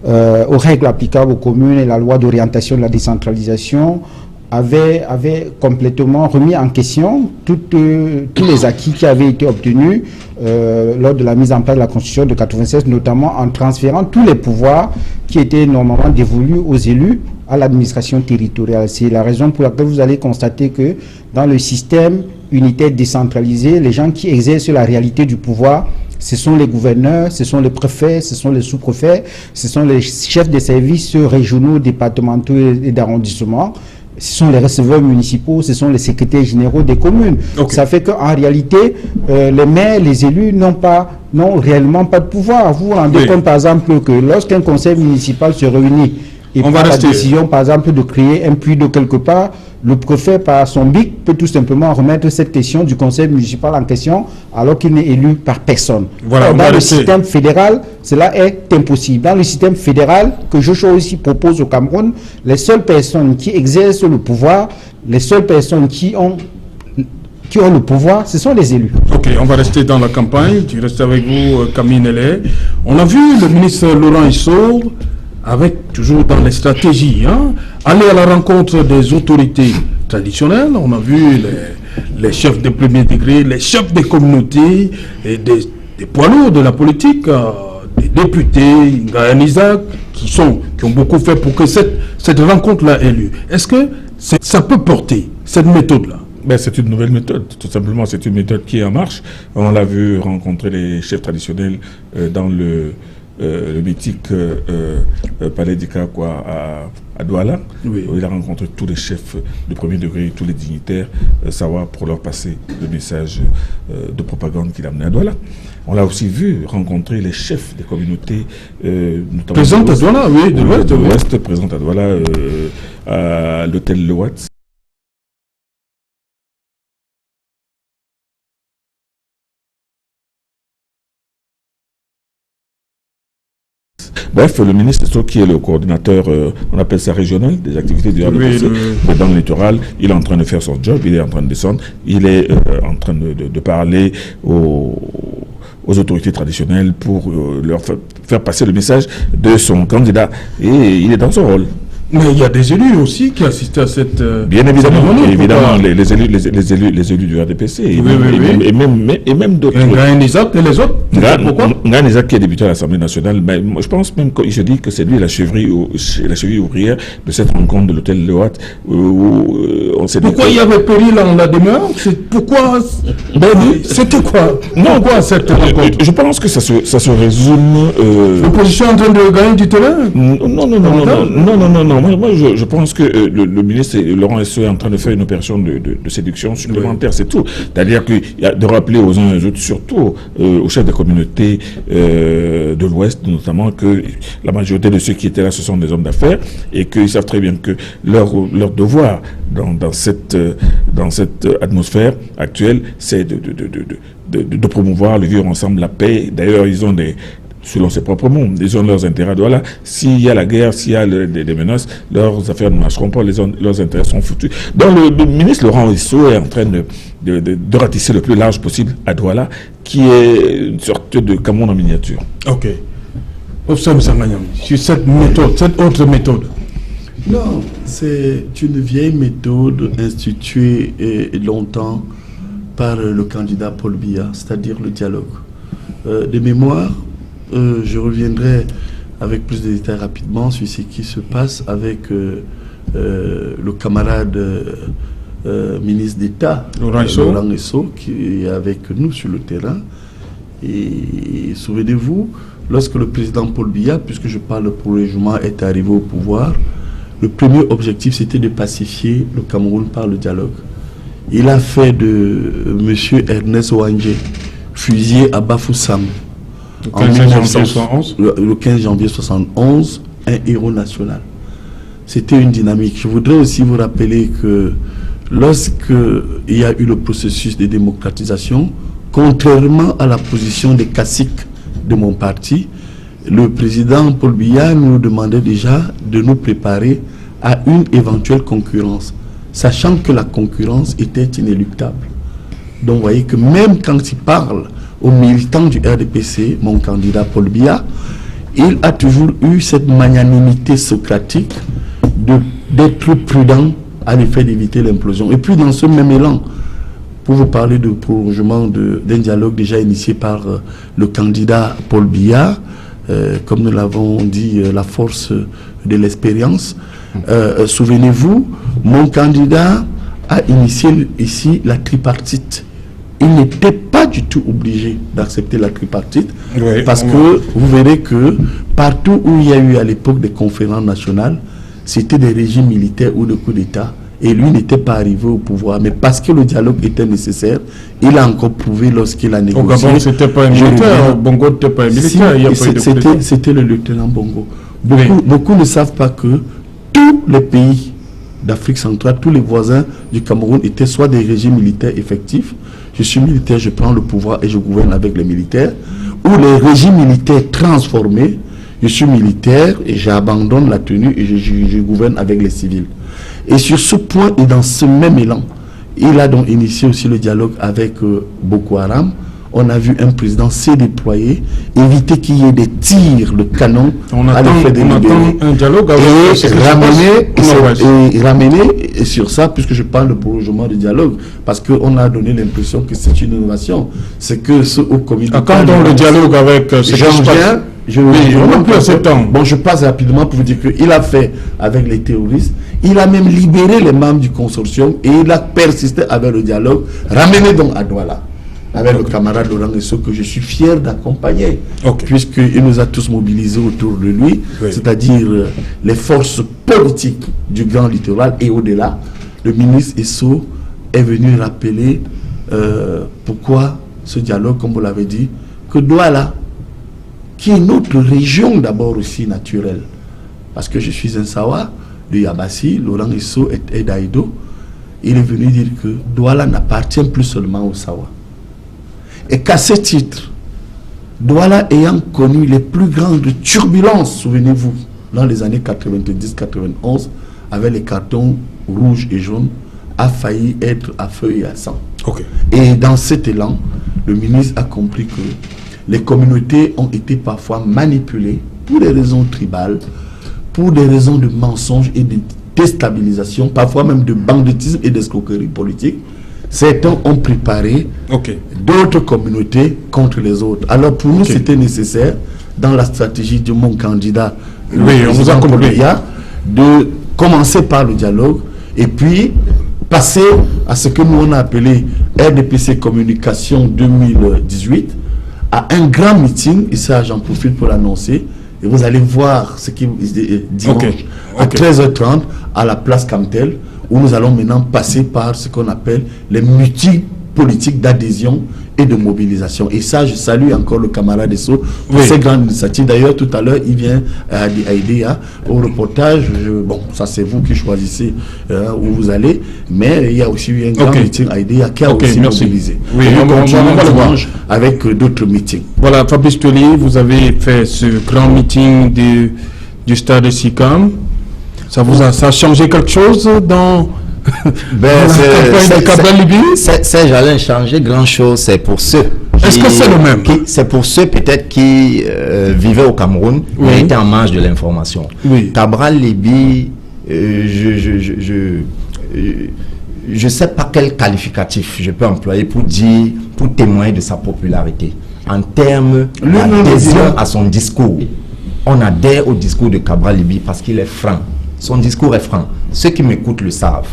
aux règles applicables aux communes et la loi d'orientation de la décentralisation, avaient complètement remis en question tous les acquis qui avaient été obtenus lors de la mise en place de la Constitution de 1996, notamment en transférant tous les pouvoirs qui étaient normalement dévolus aux élus à l'administration territoriale. C'est la raison pour laquelle vous allez constater que dans le système unitaire décentralisé, les gens qui exercent la réalité du pouvoir, ce sont les gouverneurs, ce sont les préfets, ce sont les sous-préfets, ce sont les chefs des services régionaux, départementaux et d'arrondissement, ce sont les receveurs municipaux, ce sont les secrétaires généraux des communes. Okay. Ça fait qu'en réalité, les maires, les élus n'ont réellement pas de pouvoir. Vous vous rendez compte par exemple que lorsqu'un conseil municipal se réunit et prend la décision par exemple de créer un puits d'eau quelque part, le préfet par son BIC peut tout simplement remettre cette question du conseil municipal en question alors qu'il n'est élu par personne. Voilà, dans le système fédéral, cela est impossible. Dans le système fédéral que Joshua aussi propose au Cameroun, les seules personnes qui exercent le pouvoir, les seules personnes qui ont le pouvoir, ce sont les élus. Ok, on va rester dans la campagne. Je reste avec vous, Camille Nellet. On a vu le ministre Laurent Issou avec toujours dans les stratégies, aller à la rencontre des autorités traditionnelles. On a vu les chefs de premier degré, les chefs des communautés, et des poids lourds de la politique, des députés, Ngayan Isaac, qui ont beaucoup fait pour que cette rencontre-là ait lieu. Est-ce que ça peut porter, cette méthode-là? Ben, c'est une nouvelle méthode, tout simplement. C'est une méthode qui est en marche. On l'a vu rencontrer les chefs traditionnels dans le mythique palais d'Ikakwa à Douala, oui. Où il a rencontré tous les chefs de premier degré, tous les dignitaires, savoir pour leur passer le message de propagande qu'il a amené à Douala. On l'a aussi vu rencontrer les chefs des communautés, notamment présentes à Douala, oui, de l'Ouest, présentes à Douala, à l'hôtel Le Watts. Bref, le ministre Issou, qui est le coordinateur, on appelle ça régional, des activités du RDPC, dans le littoral, il est en train de faire son job, il est en train de descendre, il est en train de parler aux autorités traditionnelles pour leur faire passer le message de son candidat. Et il est dans son rôle. Mais il y a des élus aussi qui assistent à cette... Bien évidemment, les élus du RDPC, et même d'autres. Ngayan Isaac et les autres. Pourquoi Ngayan Isaac, qui est député à l'Assemblée nationale, mais je pense même qu'il se dit que c'est lui la cheville ouvrière de cette rencontre de l'hôtel Le Watt. Pourquoi il y avait péril en la demeure? Pourquoi c'était quoi? Non, quoi cette rencontre? Je pense que ça se résume... L'opposition est en train de gagner du terrain? Non. Moi, je pense que le ministre Laurent Issou est en train de faire une opération de séduction supplémentaire, c'est tout. C'est-à-dire de rappeler aux uns et aux autres, surtout aux chefs de communautés de l'Ouest, notamment, que la majorité de ceux qui étaient là, ce sont des hommes d'affaires, et qu'ils savent très bien que leur devoir dans cette atmosphère actuelle, c'est de promouvoir le vivre ensemble, la paix. D'ailleurs, ils ont selon ses propres mots, ils ont leurs intérêts. Voilà, s'il y a la guerre, s'il y a des menaces, leurs affaires ne marcheront pas, leurs intérêts sont foutus. Donc le ministre Laurent Issou est en train de ratisser le plus large possible à Douala, qui est une sorte de Cameroun en miniature. Ok. Sur cette méthode, cette autre méthode. Non, c'est une vieille méthode instituée longtemps par le candidat Paul Biya, c'est-à-dire le dialogue. De mémoire, je reviendrai avec plus de détails rapidement sur ce qui se passe avec le camarade ministre d'État, Laurent Issou, qui est avec nous sur le terrain. Et souvenez-vous, lorsque le président Paul Biya, puisque je parle pour le jugement, est arrivé au pouvoir, le premier objectif c'était de pacifier le Cameroun par le dialogue. Il a fait de M. Ernest Ouangé fusillé à Bafoussam Le 15 janvier 71. Le 15 janvier 71, un héros national. C'était une dynamique. Je voudrais aussi vous rappeler que lorsque il y a eu le processus de démocratisation, contrairement à la position des caciques de mon parti, le président Paul Biya nous demandait déjà de nous préparer à une éventuelle concurrence, sachant que la concurrence était inéluctable. Donc vous voyez que même quand il parle aux militants du RDPC, mon candidat Paul Biya, il a toujours eu cette magnanimité socratique d'être prudent à l'effet d'éviter l'implosion. Et puis dans ce même élan, pour vous parler de prolongement d'un dialogue déjà initié par le candidat Paul Biya, comme nous l'avons dit, la force de l'expérience, souvenez-vous, mon candidat a initié ici la tripartite. Il n'était pas du tout obligé d'accepter la tripartite, parce que vous verrez que partout où il y a eu à l'époque des conférences nationales, c'était des régimes militaires ou de coups d'État, et lui n'était pas arrivé au pouvoir. Mais parce que le dialogue était nécessaire, il a encore prouvé lorsqu'il a négocié. Au Gabon, c'était pas un militaire. Bongo n'était pas un militaire. C'était le lieutenant Bongo. Beaucoup ne savent pas que tous les pays d'Afrique centrale, tous les voisins du Cameroun étaient soit des régimes militaires effectifs. Je suis militaire, je prends le pouvoir et je gouverne avec les militaires. Ou les régimes militaires transformés. Je suis militaire et j'abandonne la tenue et je gouverne avec les civils. Et sur ce point et dans ce même élan, il a donc initié aussi le dialogue avec Boko Haram. On a vu un président se déployer, éviter qu'il y ait des tirs de canon à l'effet de libérer. Un dialogue et ramener sur ça, puisque je parle de prolongement du dialogue, parce qu'on a donné l'impression que c'est une innovation. C'est que ce haut comité... Quand dans le dialogue avec... Je passe rapidement pour vous dire qu'il a fait avec les terroristes, il a même libéré les membres du consortium et il a persisté avec le dialogue, ramené donc à Douala, avec le camarade Laurent Esso que je suis fier d'accompagner, puisqu'il nous a tous mobilisés autour de lui, c'est-à-dire les forces politiques du Grand Littoral et au-delà. Le ministre Esso est venu rappeler pourquoi ce dialogue, comme vous l'avez dit, que Douala, qui est notre région d'abord aussi naturelle, parce que je suis un Sawa de Yabassi, Laurent Esso est d'Aïdo, il est venu dire que Douala n'appartient plus seulement au Sawa. Et qu'à ce titre, Douala ayant connu les plus grandes turbulences, souvenez-vous, dans les années 90-91, avec les cartons rouges et jaunes, a failli être à feu et à sang. Et dans cet élan, le ministre a compris que les communautés ont été parfois manipulées pour des raisons tribales, pour des raisons de mensonges et de déstabilisation, parfois même de banditisme et d'escroquerie politique. Certains ont préparé d'autres communautés contre les autres. Alors pour nous, c'était nécessaire, dans la stratégie de mon candidat, de commencer par le dialogue et puis passer à ce que nous on a appelé RDPC Communication 2018, à un grand meeting, et ça j'en profite pour l'annoncer, et vous allez voir ce qui dimanche à 13h30 à la place Camtel, où nous allons maintenant passer par ce qu'on appelle les meetings politiques d'adhésion et de mobilisation. Et ça, je salue encore le camarade Esso pour ces grandes initiatives. D'ailleurs, tout à l'heure, il vient aider au reportage. Bon, ça c'est vous qui choisissez où vous allez, mais il y a aussi eu un grand meeting à aider qui a aussi mobilisé. Oui, on va le voir avec d'autres meetings. Voilà, Fabrice Toli, vous avez fait ce grand meeting du stade de Sikam. Ça a changé quelque chose dans la campagne de Kabral-Libye? Ça n'a changé grand-chose, c'est pour ceux... Est-ce que c'est le même? C'est pour ceux peut-être qui vivaient au Cameroun, mais étaient en marge de l'information. Kabral-Libye, je ne sais pas quel qualificatif je peux employer pour témoigner de sa popularité. En termes d'adhésion à son discours, on adhère au discours de Kabral-Libye parce qu'il est franc. Son discours est franc. Ceux qui m'écoutent le savent.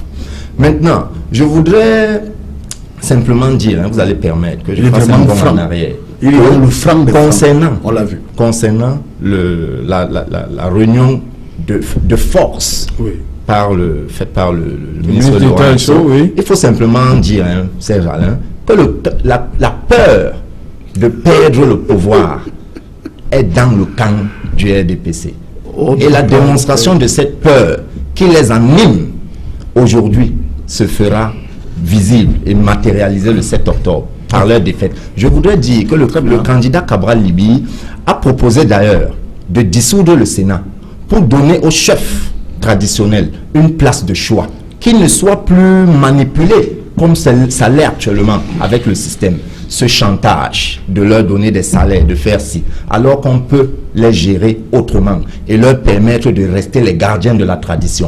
Maintenant, je voudrais simplement dire, vous allez permettre que je fasse un bond en arrière. Il est le franc de concernant, on l'a vu. Concernant la réunion de force faite par le ministre de l'État, il faut simplement dire, Serge Alain, que la peur de perdre le pouvoir est dans le camp du RDPC. Et la démonstration de cette peur qui les anime aujourd'hui se fera visible et matérialisée le 7 octobre par leur défaite. Je voudrais dire que le candidat Cabral Libye a proposé d'ailleurs de dissoudre le Sénat pour donner aux chefs traditionnels une place de choix, qu'ils ne soient plus manipulés comme ça l'est actuellement avec le système. Ce chantage de leur donner des salaires, de faire ci, alors qu'on peut les gérer autrement et leur permettre de rester les gardiens de la tradition.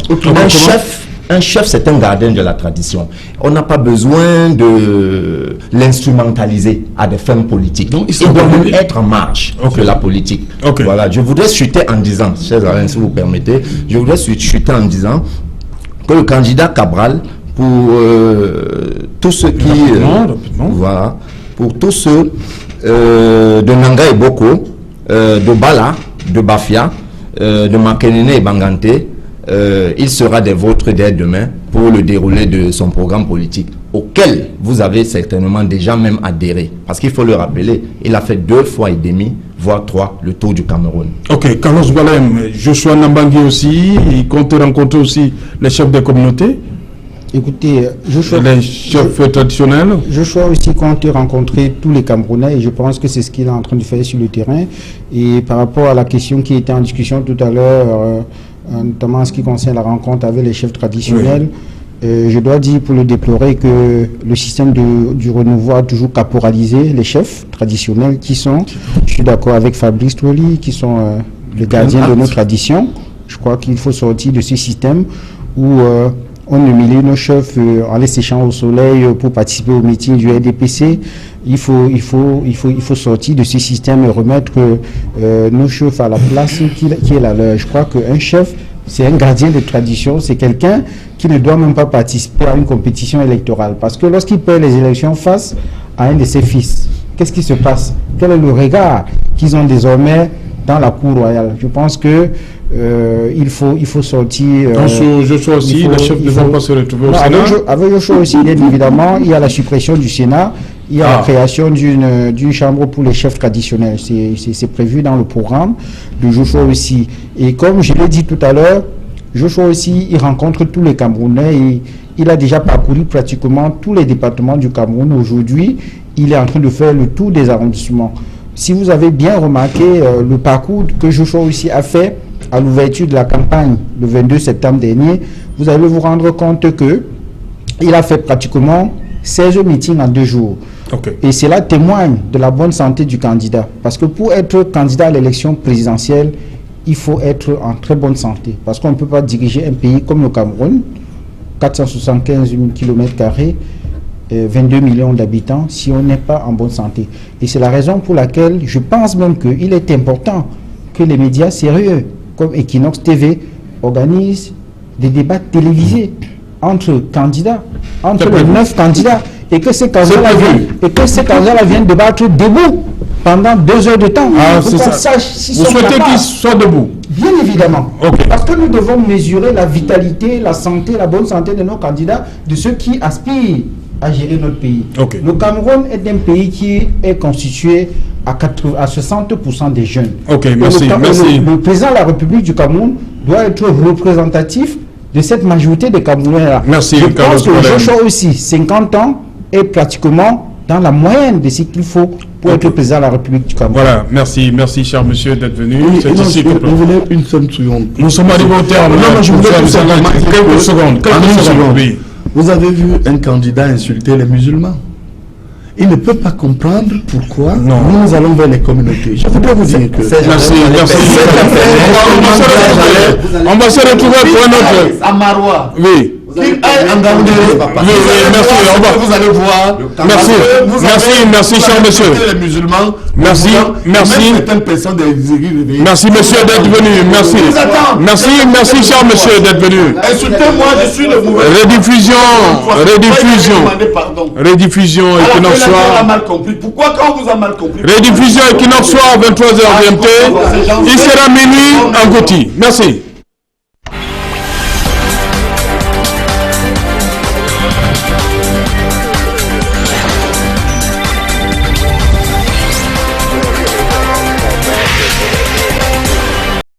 Un chef, c'est un gardien de la tradition. On n'a pas besoin de l'instrumentaliser à des fins politiques. Donc, il doit même être en marge de la politique. Voilà, je voudrais chuter en disant, chers Alain, si vous permettez, je voudrais chuter en disant que le candidat Cabral, pour tous ceux qui... Voilà, pour tous ceux de Nanga et Boko, de Bala, de Bafia, de Makenene et Bangante, il sera des vôtres dès demain pour le déroulé de son programme politique, auquel vous avez certainement déjà même adhéré. Parce qu'il faut le rappeler, il a fait 2 fois et demi, voire 3, le tour du Cameroun. Ok, Carlos Balem, Joshua Nambangui aussi, il compte rencontrer aussi les chefs des communautés. Écoutez, les chefs traditionnels. Joshua aussi compte rencontrer tous les Camerounais et je pense que c'est ce qu'il est en train de faire sur le terrain. Et par rapport à la question qui était en discussion tout à l'heure, notamment en ce qui concerne la rencontre avec les chefs traditionnels, je dois dire pour le déplorer que le système du renouveau a toujours caporalisé les chefs traditionnels qui sont, je suis d'accord avec Fabrice Trolli, qui sont les gardiens de nos traditions. Je crois qu'il faut sortir de ce système où on humilie nos chefs en les séchant au soleil pour participer au meeting du RDPC. Il faut sortir de ce système et remettre nos chefs à la place qui est la leur. Je crois qu'un chef, c'est un gardien de tradition, c'est quelqu'un qui ne doit même pas participer à une compétition électorale. Parce que lorsqu'il perd les élections face à un de ses fils, qu'est-ce qui se passe? Quel est le regard qu'ils ont désormais dans la cour royale? Je pense que il faut sortir. Je suis aussi, les chefs ne vont pas se retrouver au Sénat. Avec Joshua aussi, bien évidemment, il y a la suppression du Sénat, il y a la création d'une chambre pour les chefs traditionnels. C'est prévu dans le programme de Joshua aussi. Et comme je l'ai dit tout à l'heure, Joshua aussi, il rencontre tous les Camerounais et il a déjà parcouru pratiquement tous les départements du Cameroun. Aujourd'hui, il est en train de faire le tour des arrondissements. Si vous avez bien remarqué le parcours que Joshua aussi a fait à l'ouverture de la campagne le 22 septembre dernier, vous allez vous rendre compte que il a fait pratiquement 16 meetings en 2 jours. Et cela témoigne de la bonne santé du candidat. Parce que pour être candidat à l'élection présidentielle, il faut être en très bonne santé. Parce qu'on ne peut pas diriger un pays comme le Cameroun, 475 000 km², 22 millions d'habitants, si on n'est pas en bonne santé. Et c'est la raison pour laquelle je pense même qu'il est important que les médias sérieux, comme Equinox TV, organisent des débats télévisés entre candidats, entre les 9 candidats, et que ces candidats-là viennent débattre debout pendant 2 heures de temps. C'est ça. Vous souhaitez qu'ils soient debout? Bien évidemment. Parce que nous devons mesurer la vitalité, la santé, la bonne santé de nos candidats, de ceux qui aspirent à gérer notre pays. Le Cameroun est un pays qui est constitué à 60% des jeunes. Merci. Le président de la République du Cameroun doit être représentatif de cette majorité des Camerounais-là. Merci. Je pense que Joshua aussi, 50 ans, est pratiquement dans la moyenne de ce qu'il faut pour être président de la République du Cameroun. Voilà, merci cher monsieur d'être venu. Je voulais une seule seconde. Nous sommes arrivés au terme. Je voulais quelques secondes. Oui. Vous avez vu un candidat insulter les musulmans? Il ne peut pas comprendre pourquoi nous allons vers les communautés. Je voudrais vous dire que... Merci. On va se retrouver pour un autre... À Marois. Oui. Qu'il aille en Gambie. Merci. Vous allez voir. Merci, cher monsieur. Les musulmans. Merci. Certaines personnes merci, monsieur, d'être venu. Merci, cher monsieur, d'être venu. Insultez-moi, je suis le mauvais. Rediffusion, Equinox Soir. Pourquoi quand on vous a mal compris? Rediffusion, Equinox Soir, 23h GMT. Il sera minuit en Gauthier. Merci.